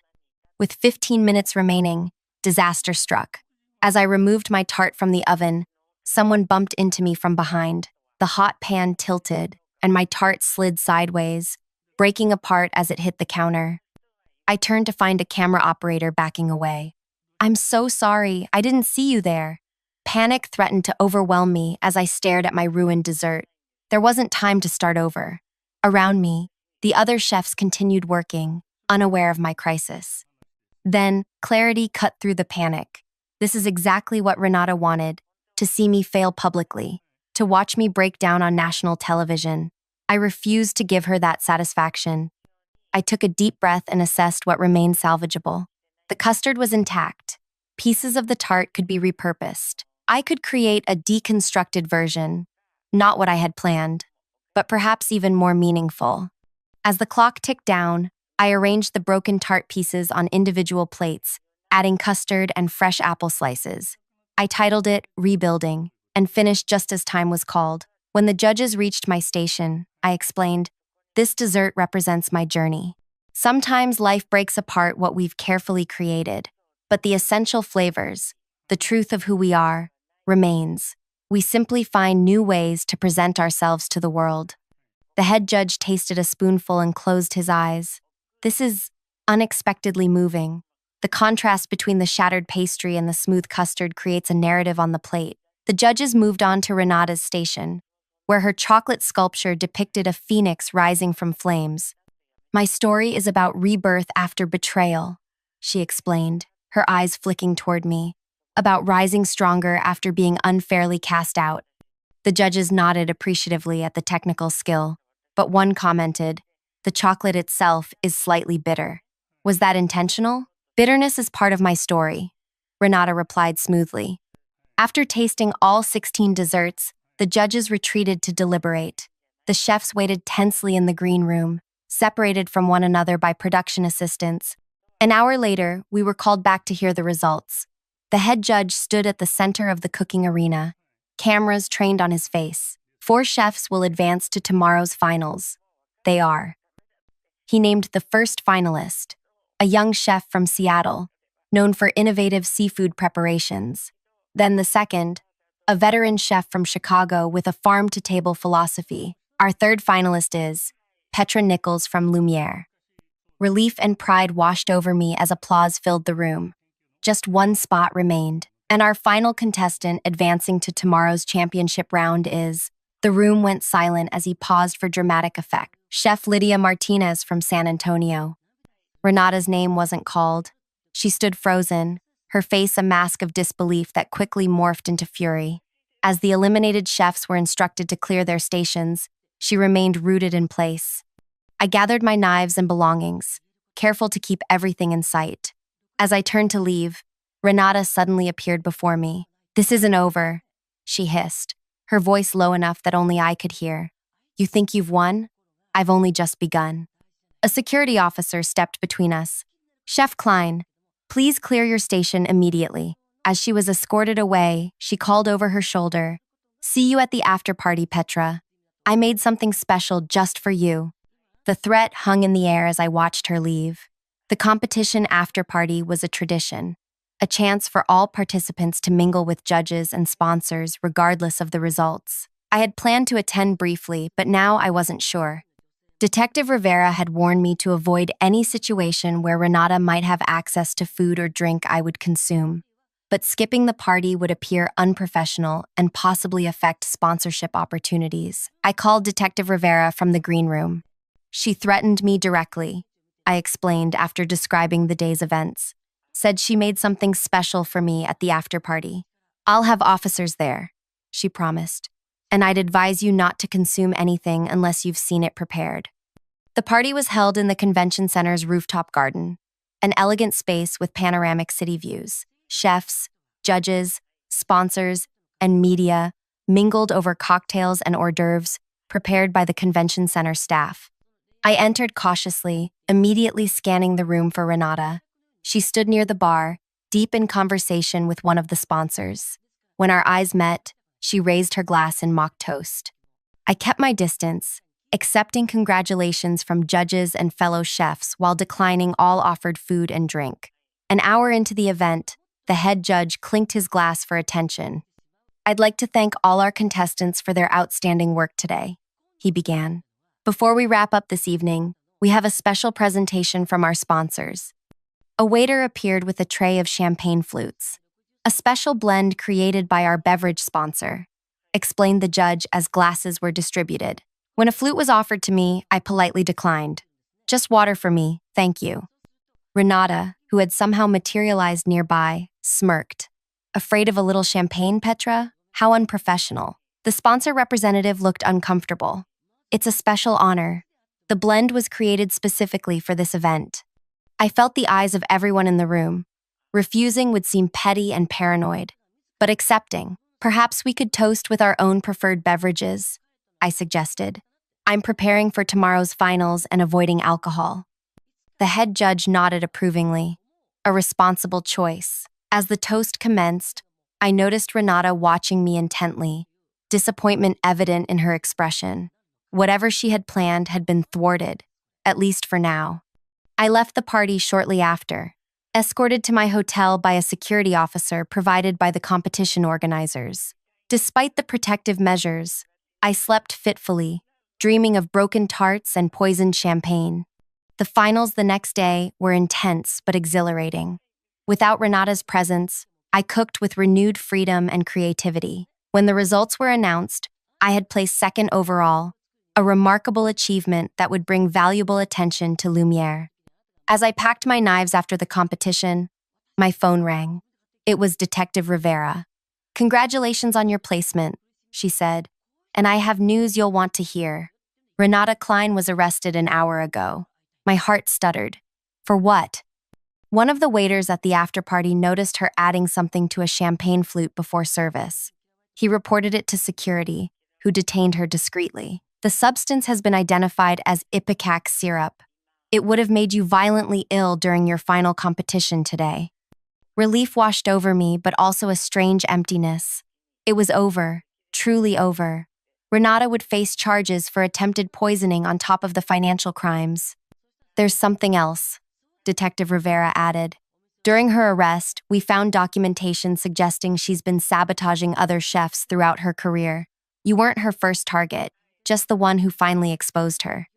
With 15 minutes remaining, disaster struck. As I removed my tart from the oven, someone bumped into me from behind. The hot pan tilted, and my tart slid sideways, breaking apart as it hit the counter. I turned to find a camera operator backing away. "I'm so sorry, I didn't see you there." Panic threatened to overwhelm me as I stared at my ruined dessert. There wasn't time to start over. Around me, the other chefs continued working, unaware of my crisis. Then, clarity cut through the panic. This is exactly what Renata wanted, to see me fail publicly, to watch me break down on national television. I refused to give her that satisfaction. I took a deep breath and assessed what remained salvageable. The custard was intact. Pieces of the tart could be repurposed. I could create a deconstructed version, not what I had planned, but perhaps even more meaningful. As the clock ticked down, I arranged the broken tart pieces on individual plates, adding custard and fresh apple slices. I titled it "Rebuilding" and finished just as time was called. When the judges reached my station, I explained, "This dessert represents my journey. Sometimes life breaks apart what we've carefully created, but the essential flavors, the truth of who we are, remains. We simply find new ways to present ourselves to the world." The head judge tasted a spoonful and closed his eyes. "This is unexpectedly moving. The contrast between the shattered pastry and the smooth custard creates a narrative on the plate." The judges moved on to Renata's station, where her chocolate sculpture depicted a phoenix rising from flames. "My story is about rebirth after betrayal," she explained, her eyes flicking toward me, "about rising stronger after being unfairly cast out." The judges nodded appreciatively at the technical skill, but one commented, "The chocolate itself is slightly bitter." "Was that intentional?" "Bitterness is part of my story," Renata replied smoothly. After tasting all 16 desserts, the judges retreated to deliberate. The chefs waited tensely in the green room, separated from one another by production assistants. An hour later, we were called back to hear the results. The head judge stood at the center of the cooking arena, cameras trained on his face. 4 chefs will advance to tomorrow's finals. They are. He named the first finalist, a young chef from Seattle, known for innovative seafood preparations. Then the second, a veteran chef from Chicago with a farm-to-table philosophy. Our third finalist is Petra Nichols from Lumiere. Relief and pride washed over me as applause filled the room. Just one spot remained, and our final contestant advancing to tomorrow's championship round is... The room went silent as he paused for dramatic effect. Chef Lydia Martinez from San Antonio. Renata's name wasn't called. She stood frozen, her face a mask of disbelief that quickly morphed into fury. As the eliminated chefs were instructed to clear their stations, she remained rooted in place. I gathered my knives and belongings, careful to keep everything in sight. As I turned to leave, Renata suddenly appeared before me. "This isn't over," she hissed, her voice low enough that only I could hear. "You think you've won? I've only just begun." A security officer stepped between us. "Chef Klein, please clear your station immediately." As she was escorted away, she called over her shoulder, "See you at the after party, Petra. I made something special just for you." The threat hung in the air as I watched her leave. The competition after-party was a tradition, a chance for all participants to mingle with judges and sponsors regardless of the results. I had planned to attend briefly, but now I wasn't sure. Detective Rivera had warned me to avoid any situation where Renata might have access to food or drink I would consume. But skipping the party would appear unprofessional and possibly affect sponsorship opportunities. I called Detective Rivera from the green room. She threatened me directly, I explained after describing the day's events. Said she made something special for me at the after-party. I'll have officers there, she promised, and I'd advise you not to consume anything unless you've seen it prepared. The party was held in the convention center's rooftop garden, an elegant space with panoramic city views. Chefs, judges, sponsors, and media mingled over cocktails and hors d'oeuvres prepared by the convention center staff. I entered cautiously, immediately scanning the room for Renata. She stood near the bar, deep in conversation with one of the sponsors. When our eyes met, she raised her glass in mock toast. I kept my distance, accepting congratulations from judges and fellow chefs while declining all offered food and drink. An hour into the event, the head judge clinked his glass for attention. I'd like to thank all our contestants for their outstanding work today, he began. Before we wrap up this evening, we have a special presentation from our sponsors. A waiter appeared with a tray of champagne flutes, a special blend created by our beverage sponsor, explained the judge as glasses were distributed. When a flute was offered to me, I politely declined. Just water for me, thank you. Renata, who had somehow materialized nearby, smirked. Afraid of a little champagne, Petra? How unprofessional. The sponsor representative looked uncomfortable. It's a special honor. The blend was created specifically for this event. I felt the eyes of everyone in the room. Refusing would seem petty and paranoid, but accepting. Perhaps we could toast with our own preferred beverages, I suggested. I'm preparing for tomorrow's finals and avoiding alcohol. The head judge nodded approvingly. A responsible choice. As the toast commenced, I noticed Renata watching me intently, disappointment evident in her expression. Whatever she had planned had been thwarted, at least for now. I left the party shortly after, escorted to my hotel by a security officer provided by the competition organizers. Despite the protective measures, I slept fitfully, dreaming of broken tarts and poisoned champagne. The finals the next day were intense but exhilarating. Without Renata's presence, I cooked with renewed freedom and creativity. When the results were announced, I had placed second overall, a remarkable achievement that would bring valuable attention to Lumiere. As I packed my knives after the competition, my phone rang. It was Detective Rivera. "Congratulations on your placement," she said, "and I have news you'll want to hear. Renata Klein was arrested an hour ago." My heart stuttered. For what? One of the waiters at the after-party noticed her adding something to a champagne flute before service. He reported it to security, who detained her discreetly. The substance has been identified as ipecac syrup. It would have made you violently ill during your final competition today. Relief washed over me, but also a strange emptiness. It was over, truly over. Renata would face charges for attempted poisoning on top of the financial crimes. There's something else, Detective Rivera added. During her arrest, we found documentation suggesting she's been sabotaging other chefs throughout her career. You weren't her first target, just the one who finally exposed her.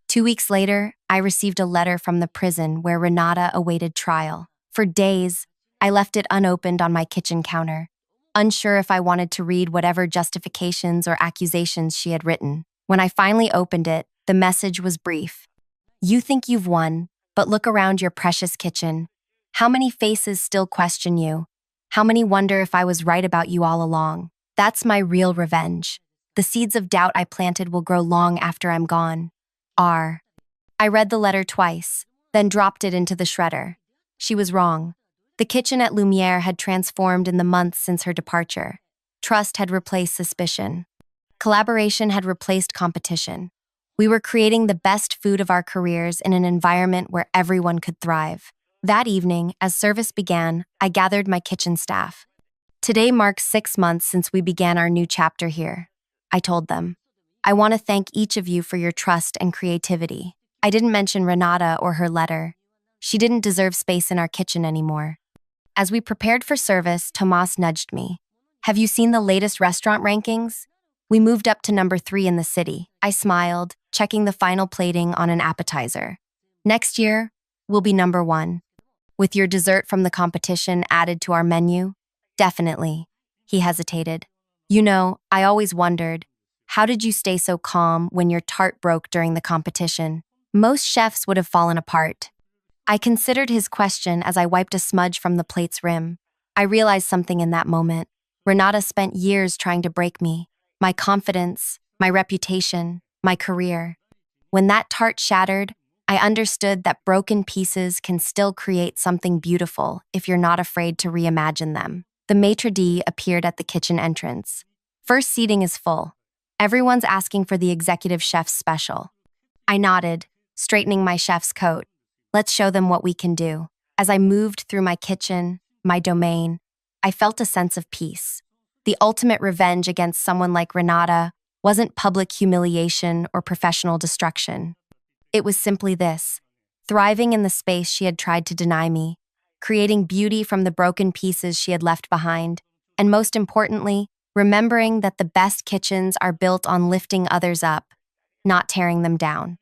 2 weeks later, I received a letter from the prison where Renata awaited trial. For days, I left it unopened on my kitchen counter, unsure if I wanted to read whatever justifications or accusations she had written. When I finally opened it, the message was brief. You think you've won, but look around your precious kitchen. How many faces still question you? How many wonder if I was right about you all along? That's my real revenge. The seeds of doubt I planted will grow long after I'm gone. R. I read the letter twice, then dropped it into the shredder. She was wrong. The kitchen at Lumiere had transformed in the months since her departure. Trust had replaced suspicion. Collaboration had replaced competition. We were creating the best food of our careers in an environment where everyone could thrive. That evening, as service began, I gathered my kitchen staff. Today marks 6 months since we began our new chapter here, I told them. I want to thank each of you for your trust and creativity. I didn't mention Renata or her letter. She didn't deserve space in our kitchen anymore. As we prepared for service, Tomas nudged me. Have you seen the latest restaurant rankings? We moved up to number 3 in the city. I smiled, checking the final plating on an appetizer. Next year, we'll be number 1. With your dessert from the competition added to our menu? Definitely. He hesitated. You know, I always wondered, how did you stay so calm when your tart broke during the competition? Most chefs would have fallen apart. I considered his question as I wiped a smudge from the plate's rim. I realized something in that moment. Renata spent years trying to break me. My confidence, my reputation, my career. When that tart shattered, I understood that broken pieces can still create something beautiful if you're not afraid to reimagine them. The maitre d' appeared at the kitchen entrance. First seating is full. Everyone's asking for the executive chef's special. I nodded, straightening my chef's coat. Let's show them what we can do. As I moved through my kitchen, my domain, I felt a sense of peace. The ultimate revenge against someone like Renata wasn't public humiliation or professional destruction. It was simply this: thriving in the space she had tried to deny me, creating beauty from the broken pieces she had left behind, and most importantly, remembering that the best kitchens are built on lifting others up, not tearing them down.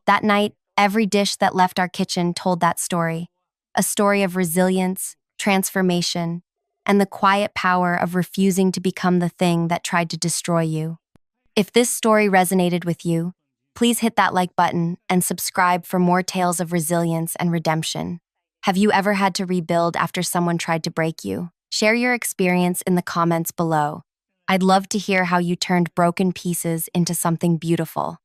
That night, every dish that left our kitchen told that story, a story of resilience, transformation, and the quiet power of refusing to become the thing that tried to destroy you. If this story resonated with you, please hit that like button and subscribe for more tales of resilience and redemption. Have you ever had to rebuild after someone tried to break you? Share your experience in the comments below. I'd love to hear how you turned broken pieces into something beautiful.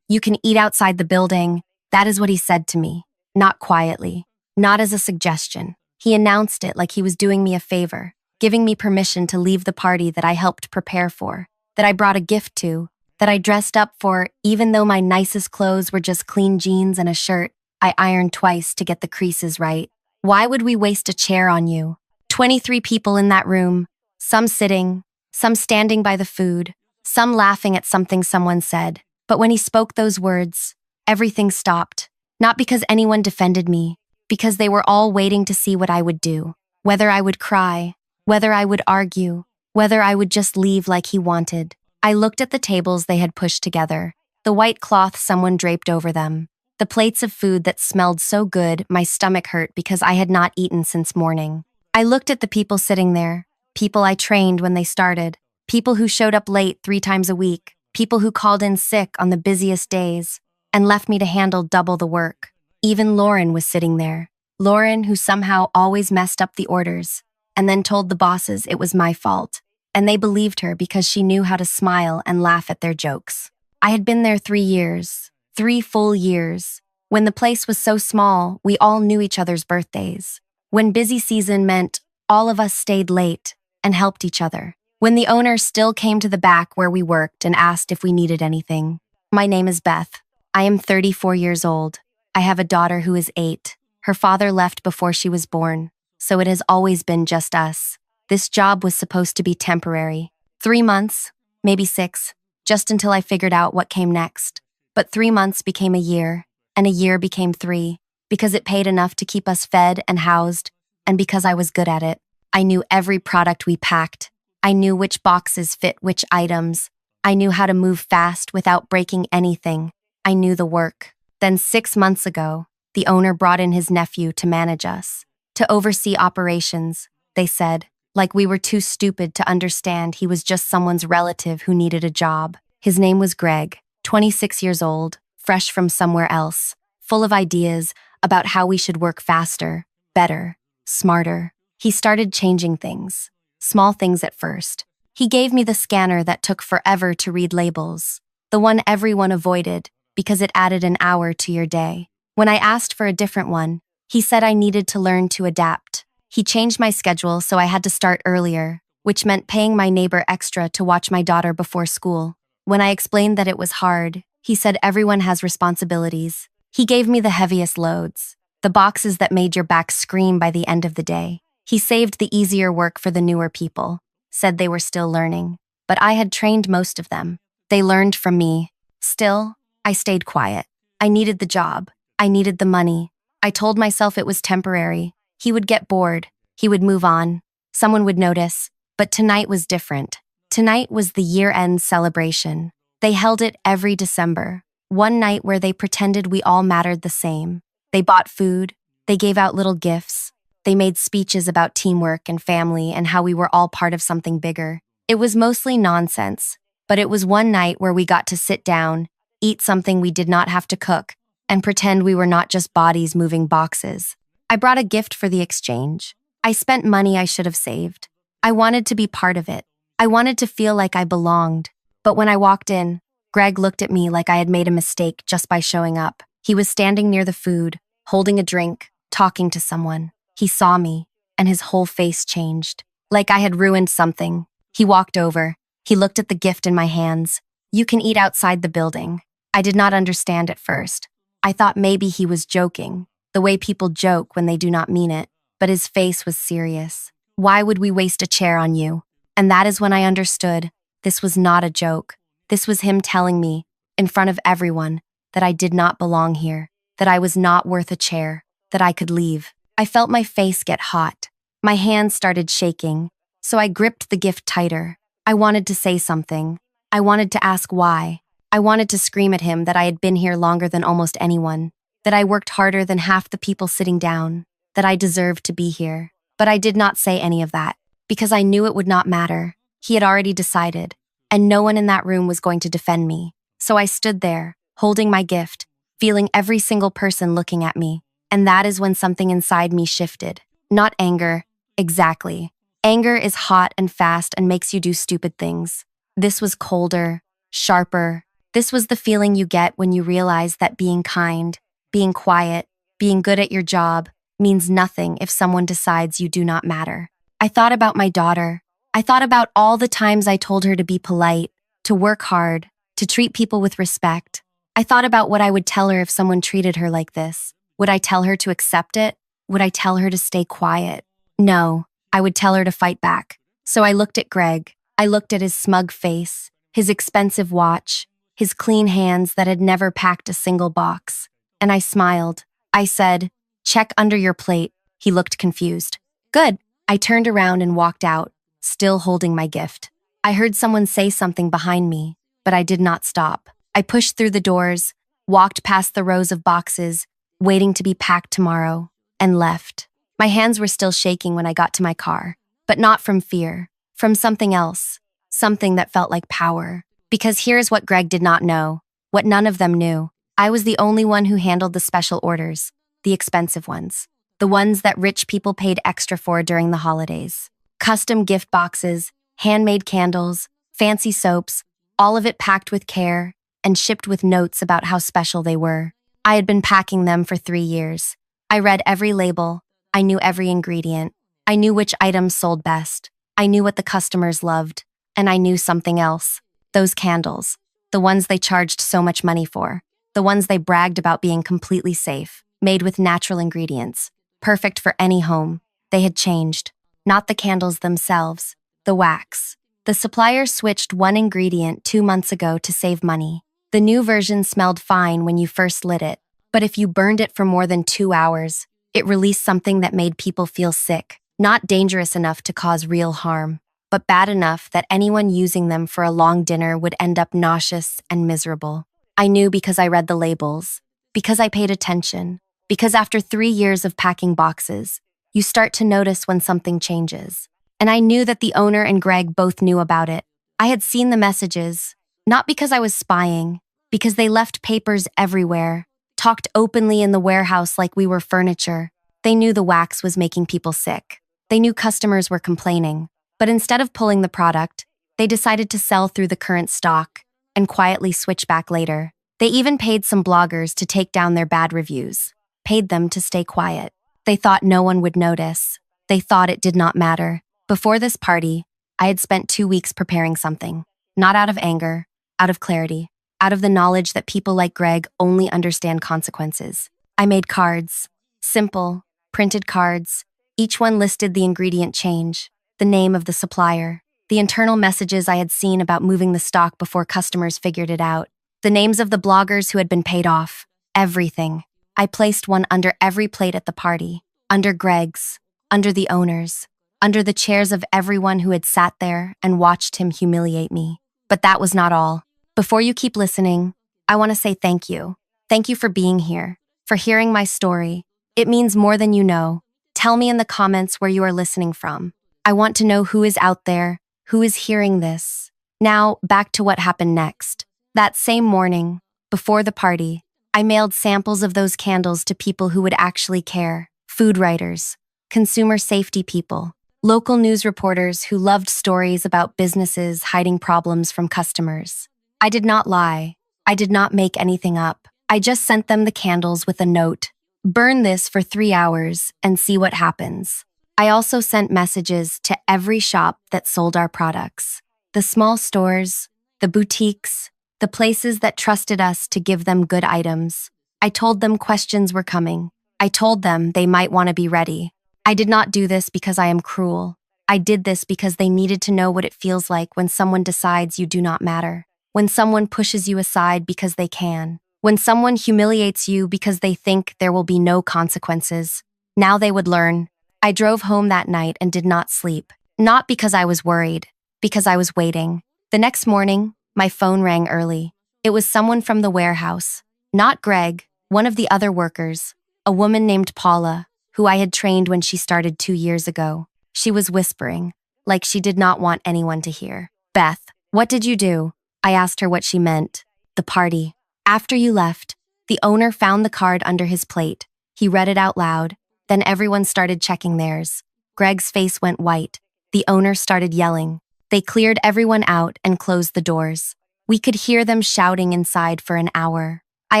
You can eat outside the building. That is what he said to me, not quietly, not as a suggestion. He announced it like he was doing me a favor, giving me permission to leave the party that I helped prepare for, that I brought a gift to, that I dressed up for, even though my nicest clothes were just clean jeans and a shirt I ironed twice to get the creases right. Why would we waste a chair on you? 23 people in that room, some sitting, some standing by the food, some laughing at something someone said. But when he spoke those words, everything stopped. Not because anyone defended me, because they were all waiting to see what I would do. Whether I would cry, whether I would argue, whether I would just leave like he wanted. I looked at the tables they had pushed together, the white cloth someone draped over them, the plates of food that smelled so good my stomach hurt because I had not eaten since morning. I looked at the people sitting there, people I trained when they started, people who showed up late 3 times a week, people who called in sick on the busiest days and left me to handle double the work. Even Lauren was sitting there. Lauren, who somehow always messed up the orders, and then told the bosses it was my fault. And they believed her because she knew how to smile and laugh at their jokes. I had been there 3 years, 3 full years. When the place was so small, we all knew each other's birthdays. When busy season meant all of us stayed late and helped each other. When the owner still came to the back where we worked and asked if we needed anything. My name is Beth. I am 34 years old. I have a daughter who is 8. Her father left before she was born, so it has always been just us. This job was supposed to be temporary. 3 months, maybe 6, just until I figured out what came next. But 3 months became a year, and a year became 3, because it paid enough to keep us fed and housed, and because I was good at it. I knew every product we packed. I knew which boxes fit which items. I knew how to move fast without breaking anything. I knew the work. Then 6 months ago, the owner brought in his nephew to manage us, to oversee operations, they said, like we were too stupid to understand he was just someone's relative who needed a job. His name was Greg, 26 years old, fresh from somewhere else, full of ideas about how we should work faster, better, smarter. He started changing things. Small things at first. He gave me the scanner that took forever to read labels, the one everyone avoided because it added an hour to your day. When I asked for a different one, he said I needed to learn to adapt. He changed my schedule so I had to start earlier, which meant paying my neighbor extra to watch my daughter before school. When I explained that it was hard, he said everyone has responsibilities. He gave me the heaviest loads, the boxes that made your back scream by the end of the day. He saved the easier work for the newer people, said they were still learning. but I had trained most of them. They learned from me. Still, I stayed quiet. I needed the job. I needed the money. I told myself it was temporary. He would get bored. He would move on. Someone would notice. But tonight was different. Tonight was the year-end celebration. They held it every December. One night where they pretended we all mattered the same. They bought food. They gave out little gifts. They made speeches about teamwork and family and how we were all part of something bigger. It was mostly nonsense, but it was one night where we got to sit down, eat something we did not have to cook, and pretend we were not just bodies moving boxes. I brought a gift for the exchange. I spent money I should have saved. I wanted to be part of it. I wanted to feel like I belonged. But when I walked in, Greg looked at me like I had made a mistake just by showing up. He was standing near the food, holding a drink, talking to someone. He saw me, and his whole face changed. Like I had ruined something. He walked over. He looked at the gift in my hands. "You can eat outside the building." I did not understand at first. I thought maybe he was joking, the way people joke when they do not mean it. But his face was serious. "Why would we waste a chair on you?" And that is when I understood. This was not a joke. This was him telling me, in front of everyone, that I did not belong here, that I was not worth a chair, that I could leave. I felt my face get hot. My hands started shaking, so I gripped the gift tighter. I wanted to say something. I wanted to ask why. I wanted to scream at him that I had been here longer than almost anyone, that I worked harder than half the people sitting down, that I deserved to be here. But I did not say any of that, because I knew it would not matter. He had already decided, and no one in that room was going to defend me. So I stood there, holding my gift, feeling every single person looking at me. And that is when something inside me shifted. Not anger. Exactly. Anger is hot and fast and makes you do stupid things. This was colder, sharper. This was the feeling you get when you realize that being kind, being quiet, being good at your job means nothing if someone decides you do not matter. I thought about my daughter. I thought about all the times I told her to be polite, to work hard, to treat people with respect. I thought about what I would tell her if someone treated her like this. Would I tell her to accept it? Would I tell her to stay quiet? No, I would tell her to fight back. So I looked at Greg. I looked at his smug face, his expensive watch, his clean hands that had never packed a single box. And I smiled. I said, "Check under your plate." He looked confused. "Good." I turned around and walked out, still holding my gift. I heard someone say something behind me, but I did not stop. I pushed through the doors, walked past the rows of boxes, waiting to be packed tomorrow, and left. My hands were still shaking when I got to my car, but not from fear, from something else, something that felt like power. Because here's what Greg did not know, what none of them knew. I was the only one who handled the special orders, the expensive ones, the ones that rich people paid extra for during the holidays. Custom gift boxes, handmade candles, fancy soaps, all of it packed with care and shipped with notes about how special they were. I had been packing them for 3 years. I read every label. I knew every ingredient. I knew which items sold best. I knew what the customers loved. And I knew something else. Those candles. The ones they charged so much money for. The ones they bragged about being completely safe, made with natural ingredients, perfect for any home. They had changed. Not the candles themselves. The wax. The supplier switched one ingredient 2 months ago to save money. The new version smelled fine when you first lit it, but if you burned it for more than 2 hours, it released something that made people feel sick. Not dangerous enough to cause real harm, but bad enough that anyone using them for a long dinner would end up nauseous and miserable. I knew because I read the labels, because I paid attention, because after 3 years of packing boxes, you start to notice when something changes. And I knew that the owner and Greg both knew about it. I had seen the messages, not because I was spying, because they left papers everywhere, talked openly in the warehouse like we were furniture. They knew the wax was making people sick. They knew customers were complaining. But instead of pulling the product, they decided to sell through the current stock and quietly switch back later. They even paid some bloggers to take down their bad reviews, paid them to stay quiet. They thought no one would notice. They thought it did not matter. Before this party, I had spent 2 weeks preparing something, not out of anger, out of clarity, out of the knowledge that people like Greg only understand consequences. I made cards, simple, printed cards. Each one listed the ingredient change, the name of the supplier, the internal messages I had seen about moving the stock before customers figured it out, the names of the bloggers who had been paid off, everything. I placed one under every plate at the party, under Greg's, under the owner's, under the chairs of everyone who had sat there and watched him humiliate me. But that was not all. Before you keep listening, I want to say thank you. Thank you for being here, for hearing my story. It means more than you know. Tell me in the comments where you are listening from. I want to know who is out there, who is hearing this. Now, back to what happened next. That same morning, before the party, I mailed samples of those candles to people who would actually care. Food writers, consumer safety people, local news reporters who loved stories about businesses hiding problems from customers. I did not lie. I did not make anything up. I just sent them the candles with a note. Burn this for 3 hours and see what happens. I also sent messages to every shop that sold our products. The small stores, the boutiques, the places that trusted us to give them good items. I told them questions were coming. I told them they might want to be ready. I did not do this because I am cruel. I did this because they needed to know what it feels like when someone decides you do not matter. When someone pushes you aside because they can. When someone humiliates you because they think there will be no consequences. Now they would learn. I drove home that night and did not sleep. Not because I was worried, because I was waiting. The next morning, my phone rang early. It was someone from the warehouse. Not Greg, one of the other workers. A woman named Paula, who I had trained when she started 2 years ago. She was whispering, like she did not want anyone to hear. Beth, what did you do? I asked her what she meant. The party. After you left, the owner found the card under his plate. He read it out loud. Then everyone started checking theirs. Greg's face went white. The owner started yelling. They cleared everyone out and closed the doors. We could hear them shouting inside for an hour. I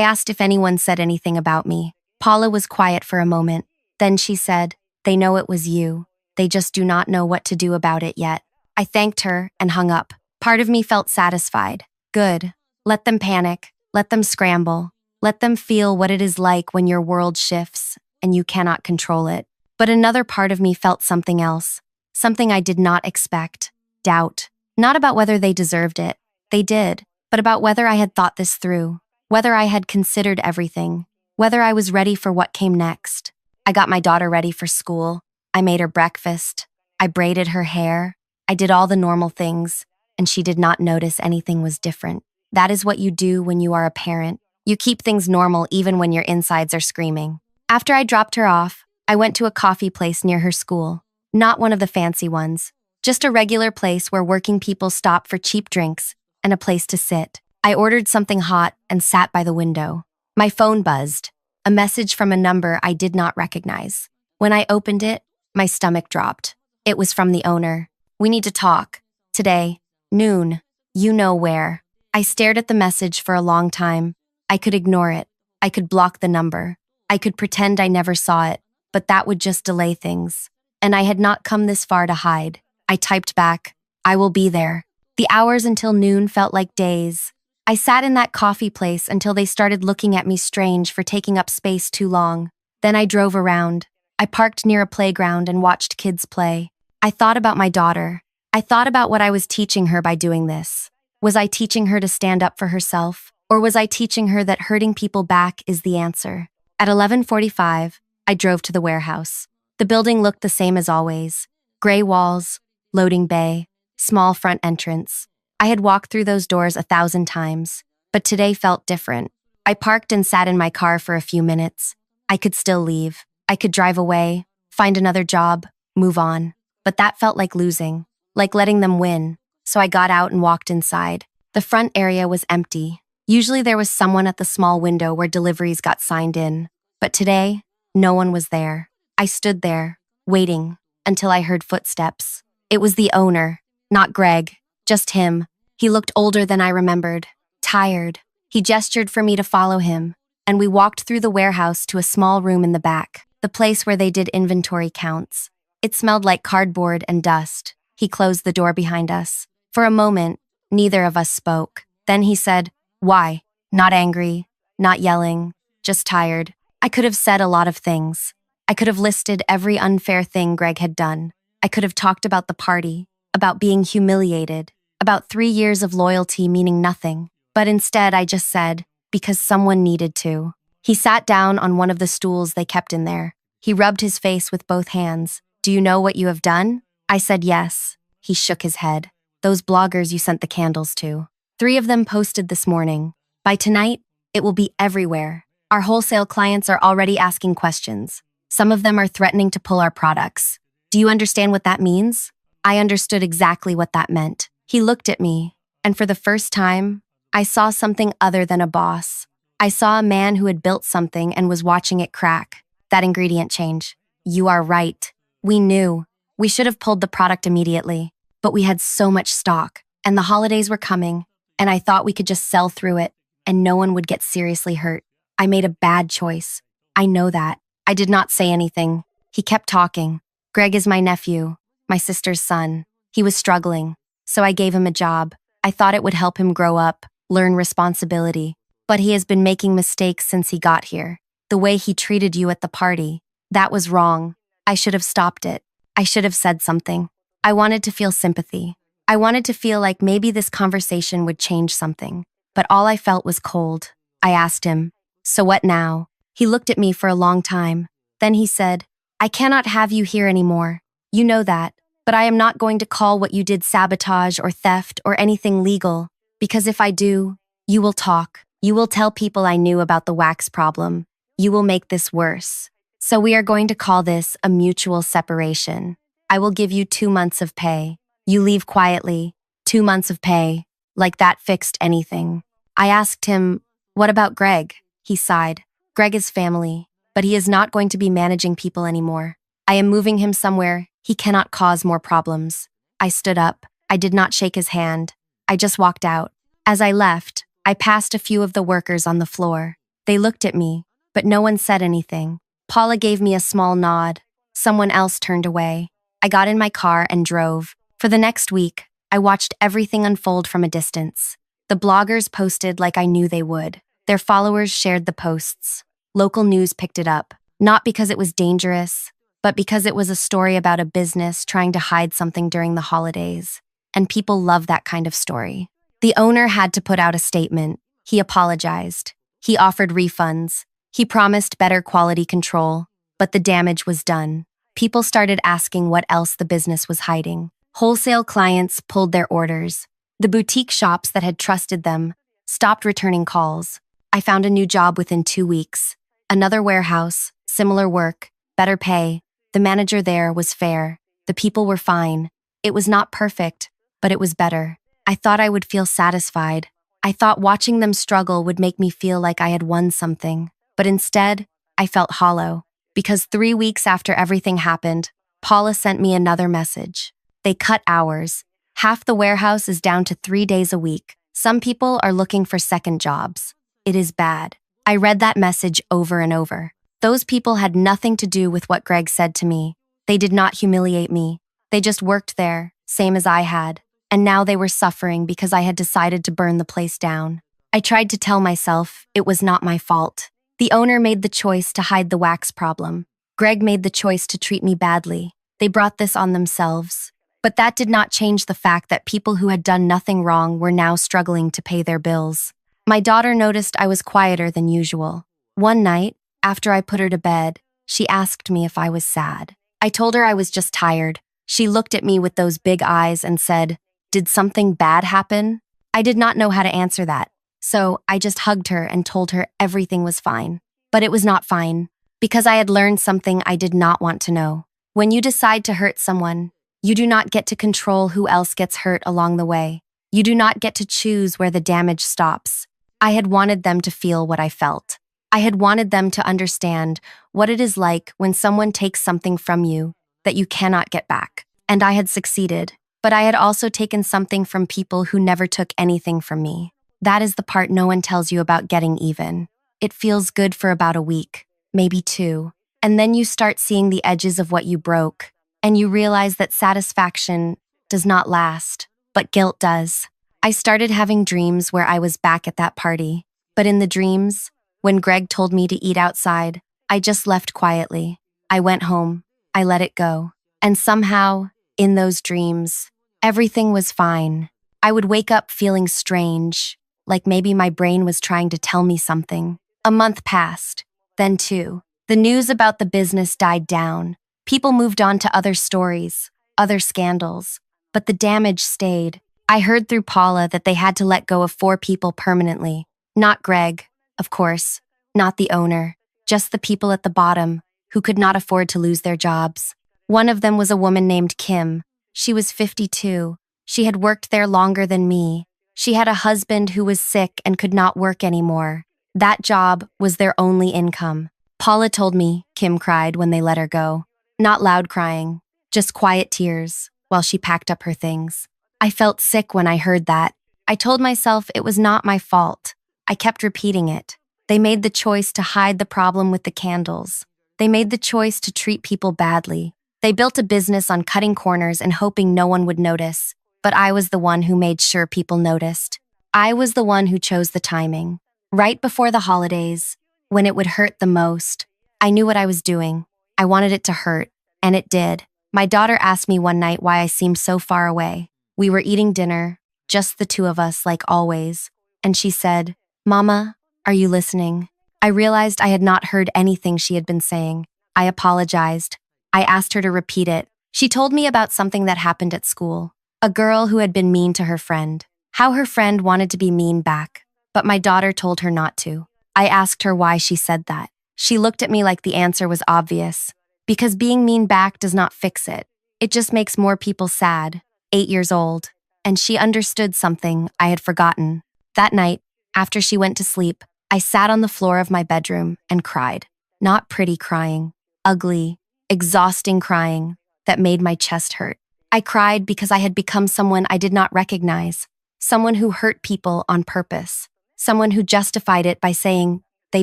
asked if anyone said anything about me. Paula was quiet for a moment. Then she said, "They know it was you. They just do not know what to do about it yet." I thanked her and hung up. Part of me felt satisfied. Good. Let them panic. Let them scramble. Let them feel what it is like when your world shifts and you cannot control it. But another part of me felt something else. Something I did not expect. Doubt. Not about whether they deserved it. They did. But about whether I had thought this through. Whether I had considered everything. Whether I was ready for what came next. I got my daughter ready for school. I made her breakfast. I braided her hair. I did all the normal things, and she did not notice anything was different. That is what you do when you are a parent. You keep things normal even when your insides are screaming. After I dropped her off, I went to a coffee place near her school. Not one of the fancy ones. Just a regular place where working people stop for cheap drinks and a place to sit. I ordered something hot and sat by the window. My phone buzzed. A message from a number I did not recognize. When I opened it, my stomach dropped. It was from the owner. "We need to talk. Today, noon. You know where." I stared at the message for a long time. I could ignore it. I could block the number. I could pretend I never saw it, but that would just delay things. And I had not come this far to hide. I typed back, "I will be there." The hours until noon felt like days. I sat in that coffee place until they started looking at me strange for taking up space too long. Then I drove around. I parked near a playground and watched kids play. I thought about my daughter. I thought about what I was teaching her by doing this. Was I teaching her to stand up for herself? Or was I teaching her that hurting people back is the answer? At 11:45, I drove to the warehouse. The building looked the same as always. Gray walls, loading bay, small front entrance. I had walked through those doors 1,000 times, but today felt different. I parked and sat in my car for a few minutes. I could still leave. I could drive away, find another job, move on. But that felt like losing, like letting them win. So I got out and walked inside. The front area was empty. Usually there was someone at the small window where deliveries got signed in. But today, no one was there. I stood there, waiting, until I heard footsteps. It was the owner, not Greg, just him. He looked older than I remembered, tired. He gestured for me to follow him, and we walked through the warehouse to a small room in the back, the place where they did inventory counts. It smelled like cardboard and dust. He closed the door behind us. For a moment, neither of us spoke. Then he said, "Why?" Not angry, not yelling, just tired. I could have said a lot of things. I could have listed every unfair thing Greg had done. I could have talked about the party, about being humiliated, about 3 years of loyalty meaning nothing. But instead, I just said, because someone needed to. He sat down on one of the stools they kept in there. He rubbed his face with both hands. Do you know what you have done? I said yes. He shook his head. Those bloggers you sent the candles to. 3 of them posted this morning. By tonight, it will be everywhere. Our wholesale clients are already asking questions. Some of them are threatening to pull our products. Do you understand what that means? I understood exactly what that meant. He looked at me, and for the first time, I saw something other than a boss. I saw a man who had built something and was watching it crack. That ingredient change. You are right. We knew. We should have pulled the product immediately. But we had so much stock, and the holidays were coming, and I thought we could just sell through it, and no one would get seriously hurt. I made a bad choice. I know that. I did not say anything. He kept talking. Greg is my nephew, my sister's son. He was struggling, so I gave him a job. I thought it would help him grow up, learn responsibility. But he has been making mistakes since he got here. The way he treated you at the party, that was wrong. I should have stopped it. I should have said something. I wanted to feel sympathy. I wanted to feel like maybe this conversation would change something. But all I felt was cold. I asked him, so what now? He looked at me for a long time. Then he said, I cannot have you here anymore. You know that. But I am not going to call what you did sabotage or theft or anything legal. Because if I do, you will talk. You will tell people I knew about the wax problem. You will make this worse. So we are going to call this a mutual separation. I will give you 2 months of pay. You leave quietly. 2 months of pay. Like that fixed anything. I asked him, what about Greg? He sighed. Greg is family, but he is not going to be managing people anymore. I am moving him somewhere. He cannot cause more problems. I stood up. I did not shake his hand. I just walked out. As I left, I passed a few of the workers on the floor. They looked at me, but no one said anything. Paula gave me a small nod. Someone else turned away. I got in my car and drove. For the next week, I watched everything unfold from a distance. The bloggers posted like I knew they would. Their followers shared the posts. Local news picked it up, not because it was dangerous, but because it was a story about a business trying to hide something during the holidays. And people love that kind of story. The owner had to put out a statement. He apologized. He offered refunds. He promised better quality control, but the damage was done. People started asking what else the business was hiding. Wholesale clients pulled their orders. The boutique shops that had trusted them stopped returning calls. I found a new job within 2 weeks. Another warehouse, similar work, better pay. The manager there was fair. The people were fine. It was not perfect, but it was better. I thought I would feel satisfied. I thought watching them struggle would make me feel like I had won something. But instead, I felt hollow. Because 3 weeks after everything happened, Paula sent me another message. They cut hours. Half the warehouse is down to 3 days a week. Some people are looking for second jobs. It is bad. I read that message over and over. Those people had nothing to do with what Greg said to me. They did not humiliate me. They just worked there, same as I had. And now they were suffering because I had decided to burn the place down. I tried to tell myself it was not my fault. The owner made the choice to hide the wax problem. Greg made the choice to treat me badly. They brought this on themselves. But that did not change the fact that people who had done nothing wrong were now struggling to pay their bills. My daughter noticed I was quieter than usual. One night, after I put her to bed, she asked me if I was sad. I told her I was just tired. She looked at me with those big eyes and said, "Did something bad happen?" I did not know how to answer that. So I just hugged her and told her everything was fine. But it was not fine, because I had learned something I did not want to know. When you decide to hurt someone, you do not get to control who else gets hurt along the way. You do not get to choose where the damage stops. I had wanted them to feel what I felt. I had wanted them to understand what it is like when someone takes something from you that you cannot get back. And I had succeeded, but I had also taken something from people who never took anything from me. That is the part no one tells you about getting even. It feels good for about a week, maybe 2, and then you start seeing the edges of what you broke, and you realize that satisfaction does not last, but guilt does. I started having dreams where I was back at that party, but in the dreams, when Greg told me to eat outside, I just left quietly. I went home. I let it go. And somehow, in those dreams, Everything was fine. I would wake up feeling strange, like maybe my brain was trying to tell me something. A month passed, then two. The news about the business died down. People moved on to other stories, other scandals, but the damage stayed. I heard through Paula that they had to let go of 4 people permanently. Not Greg, of course, not the owner, just the people at the bottom who could not afford to lose their jobs. One of them was a woman named Kim. She was 52. She had worked there longer than me. She had a husband who was sick and could not work anymore. That job was their only income. Paula told me, Kim cried when they let her go. Not loud crying, just quiet tears while she packed up her things. I felt sick when I heard that. I told myself it was not my fault. I kept repeating it. They made the choice to hide the problem with the candles. They made the choice to treat people badly. They built a business on cutting corners and hoping no one would notice. But I was the one who made sure people noticed. I was the one who chose the timing. Right before the holidays, when it would hurt the most. I knew what I was doing. I wanted it to hurt, and it did. My daughter asked me one night why I seemed so far away. We were eating dinner, just the 2 of us like always, and she said, "Mama, are you listening?" I realized I had not heard anything she had been saying. I apologized. I asked her to repeat it. She told me about something that happened at school. A girl who had been mean to her friend. How her friend wanted to be mean back, but my daughter told her not to. I asked her why she said that. She looked at me like the answer was obvious. Because being mean back does not fix it. It just makes more people sad. 8 years old. And she understood something I had forgotten. That night, after she went to sleep, I sat on the floor of my bedroom and cried. Not pretty crying. Ugly, exhausting crying that made my chest hurt. I cried because I had become someone I did not recognize. Someone who hurt people on purpose. Someone who justified it by saying they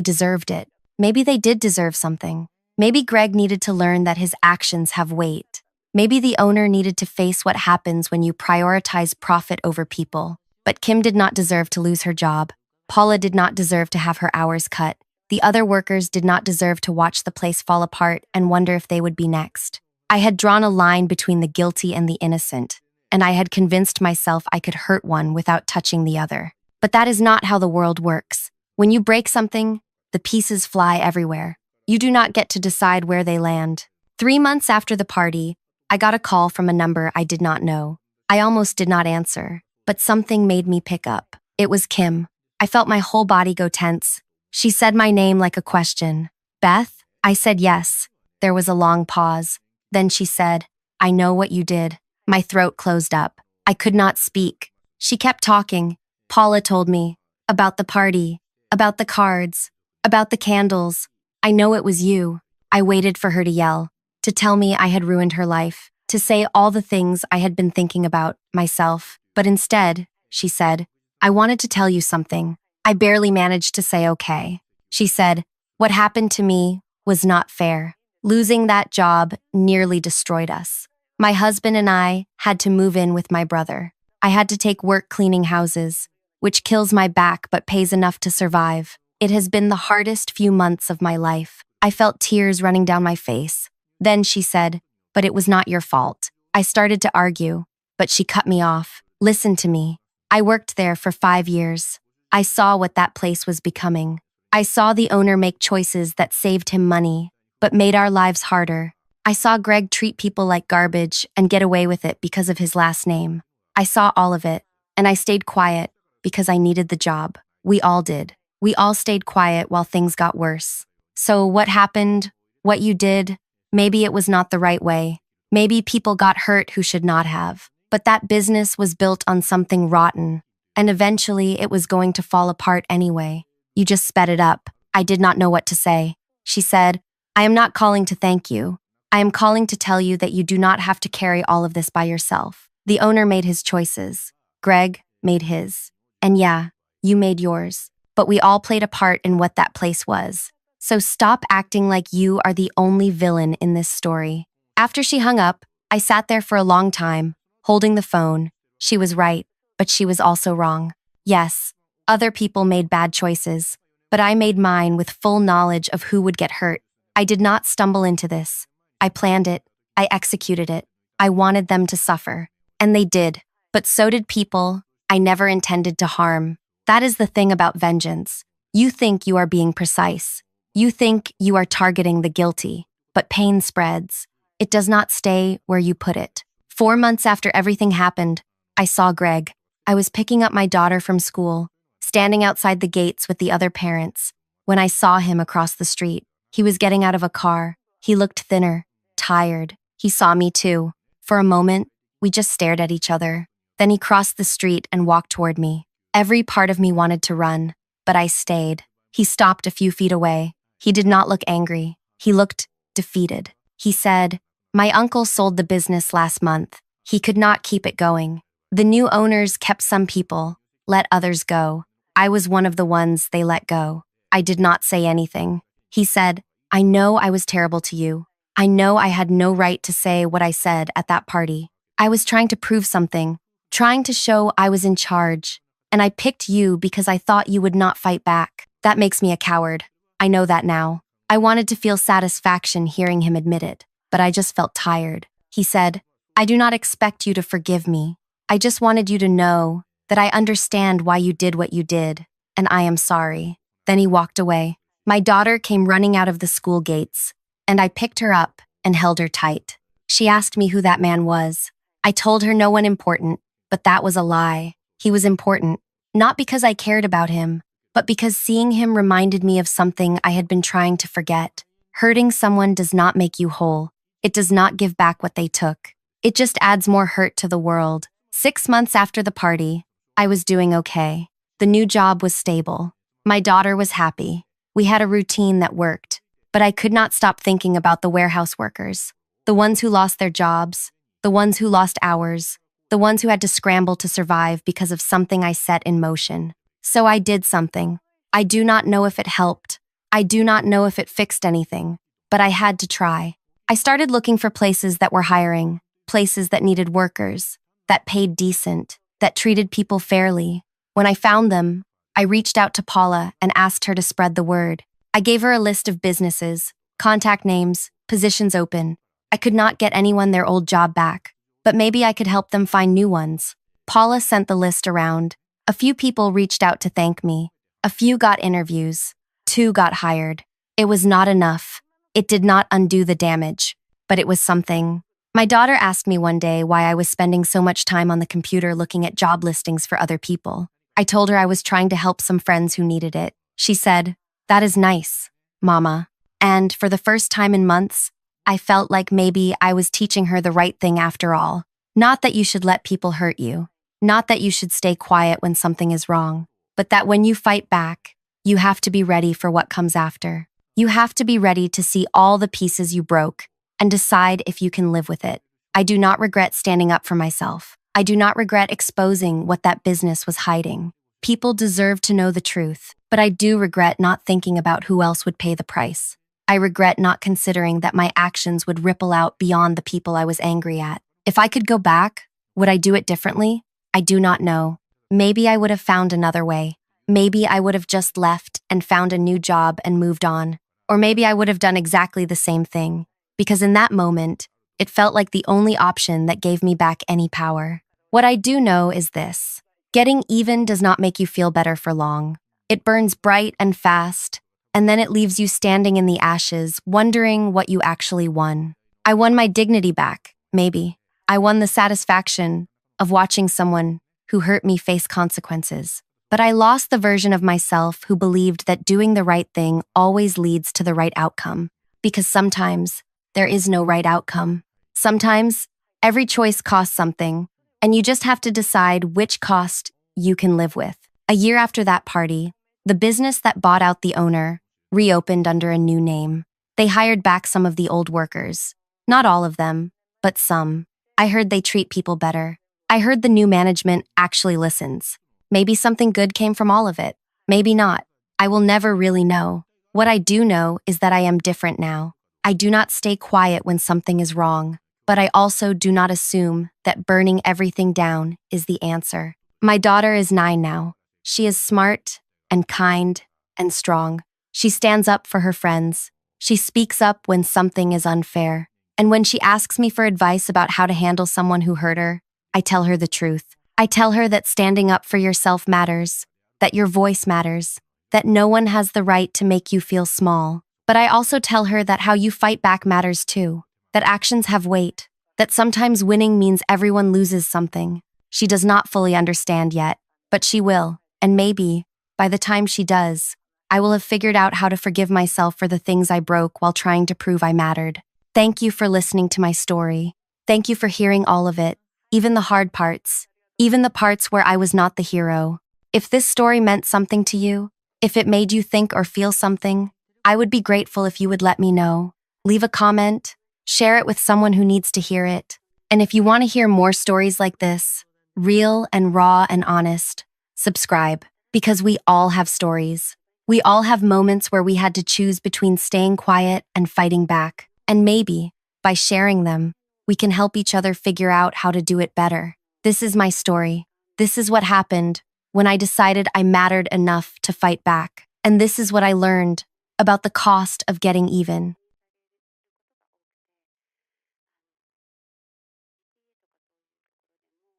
deserved it. Maybe they did deserve something. Maybe Greg needed to learn that his actions have weight. Maybe the owner needed to face what happens when you prioritize profit over people. But Kim did not deserve to lose her job. Paula did not deserve to have her hours cut. The other workers did not deserve to watch the place fall apart and wonder if they would be next. I had drawn a line between the guilty and the innocent, and I had convinced myself I could hurt one without touching the other. But that is not how the world works. When you break something, the pieces fly everywhere. You do not get to decide where they land. 3 months after the party, I got a call from a number I did not know. I almost did not answer, but something made me pick up. It was Kim. I felt my whole body go tense. She said my name like a question. "Beth?" I said yes. There was a long pause. Then she said, "I know what you did." My throat closed up. I could not speak. She kept talking. Paula told me about the party, about the cards, about the candles. "I know it was you." I waited for her to yell, to tell me I had ruined her life, to say all the things I had been thinking about myself. But instead, she said, "I wanted to tell you something." I barely managed to say okay. She said, "What happened to me was not fair. Losing that job nearly destroyed us. My husband and I had to move in with my brother. I had to take work cleaning houses, which kills my back but pays enough to survive. It has been the hardest few months of my life." I felt tears running down my face. Then she said, "But it was not your fault." I started to argue, but she cut me off. "Listen to me. I worked there for 5 years. I saw what that place was becoming. I saw the owner make choices that saved him money, but made our lives harder. I saw Greg treat people like garbage and get away with it because of his last name. I saw all of it, and I stayed quiet because I needed the job. We all did. We all stayed quiet while things got worse. So what happened? What you did? Maybe it was not the right way. Maybe people got hurt who should not have. But that business was built on something rotten, and eventually it was going to fall apart anyway. You just sped it up." I did not know what to say. She said, "I am not calling to thank you. I am calling to tell you that you do not have to carry all of this by yourself. The owner made his choices. Greg made his. And yeah, you made yours. But we all played a part in what that place was. So stop acting like you are the only villain in this story." After she hung up, I sat there for a long time, holding the phone. She was right, but she was also wrong. Yes, other people made bad choices, but I made mine with full knowledge of who would get hurt. I did not stumble into this. I planned it. I executed it. I wanted them to suffer. And they did. But so did people I never intended to harm. That is the thing about vengeance. You think you are being precise. You think you are targeting the guilty. But pain spreads. It does not stay where you put it. 4 months after everything happened, I saw Greg. I was picking up my daughter from school, standing outside the gates with the other parents. When I saw him across the street, he was getting out of a car. He looked thinner, tired. He saw me too. For a moment, we just stared at each other. Then he crossed the street and walked toward me. Every part of me wanted to run, but I stayed. He stopped a few feet away. He did not look angry. He looked defeated. He said, "My uncle sold the business last month. He could not keep it going. The new owners kept some people, let others go. I was one of the ones they let go." I did not say anything. He said, "I know I was terrible to you. I know I had no right to say what I said at that party. I was trying to prove something, trying to show I was in charge. And I picked you because I thought you would not fight back. That makes me a coward. I know that now." I wanted to feel satisfaction hearing him admit it, but I just felt tired. He said, "I do not expect you to forgive me. I just wanted you to know that I understand why you did what you did, and I am sorry." Then he walked away. My daughter came running out of the school gates, and I picked her up and held her tight. She asked me who that man was. I told her no one important, but that was a lie. He was important, not because I cared about him, but because seeing him reminded me of something I had been trying to forget. Hurting someone does not make you whole. It does not give back what they took. It just adds more hurt to the world. 6 months after the party, I was doing okay. The new job was stable. My daughter was happy. We had a routine that worked, but I could not stop thinking about the warehouse workers, the ones who lost their jobs, the ones who lost hours, the ones who had to scramble to survive because of something I set in motion. So I did something. I do not know if it helped. I do not know if it fixed anything, but I had to try. I started looking for places that were hiring, places that needed workers, that paid decent, that treated people fairly. When I found them, I reached out to Paula and asked her to spread the word. I gave her a list of businesses, contact names, positions open. I could not get anyone their old job back, but maybe I could help them find new ones. Paula sent the list around. A few people reached out to thank me. A few got interviews. 2 got hired. It was not enough. It did not undo the damage, but it was something. My daughter asked me one day why I was spending so much time on the computer looking at job listings for other people. I told her I was trying to help some friends who needed it. She said, "That is nice, Mama." And for the first time in months, I felt like maybe I was teaching her the right thing after all. Not that you should let people hurt you. Not that you should stay quiet when something is wrong, but that when you fight back, you have to be ready for what comes after. You have to be ready to see all the pieces you broke and decide if you can live with it. I do not regret standing up for myself. I do not regret exposing what that business was hiding. People deserve to know the truth, but I do regret not thinking about who else would pay the price. I regret not considering that my actions would ripple out beyond the people I was angry at. If I could go back, would I do it differently? I do not know. Maybe I would have found another way. Maybe I would have just left and found a new job and moved on. Or maybe I would have done exactly the same thing, because in that moment, it felt like the only option that gave me back any power. What I do know is this: getting even does not make you feel better for long. It burns bright and fast, and then it leaves you standing in the ashes, wondering what you actually won. I won my dignity back, maybe. I won the satisfaction of watching someone who hurt me face consequences. But I lost the version of myself who believed that doing the right thing always leads to the right outcome. Because sometimes there is no right outcome. Sometimes every choice costs something, and you just have to decide which cost you can live with. A year after that party, the business that bought out the owner reopened under a new name. They hired back some of the old workers. Not all of them, but some. I heard they treat people better. I heard the new management actually listens. Maybe something good came from all of it. Maybe not. I will never really know. What I do know is that I am different now. I do not stay quiet when something is wrong, but I also do not assume that burning everything down is the answer. My daughter is 9 now. She is smart and kind and strong. She stands up for her friends. She speaks up when something is unfair. And when she asks me for advice about how to handle someone who hurt her, I tell her the truth. I tell her that standing up for yourself matters, that your voice matters, that no one has the right to make you feel small. But I also tell her that how you fight back matters too, that actions have weight, that sometimes winning means everyone loses something. She does not fully understand yet, but she will, and maybe, by the time she does, I will have figured out how to forgive myself for the things I broke while trying to prove I mattered. Thank you for listening to my story. Thank you for hearing all of it, even the hard parts, even the parts where I was not the hero. If this story meant something to you, if it made you think or feel something, I would be grateful if you would let me know. Leave a comment, share it with someone who needs to hear it. And if you want to hear more stories like this, real and raw and honest, subscribe, because we all have stories. We all have moments where we had to choose between staying quiet and fighting back. And maybe, by sharing them, we can help each other figure out how to do it better. This is my story. This is what happened when I decided I mattered enough to fight back. And this is what I learned about the cost of getting even.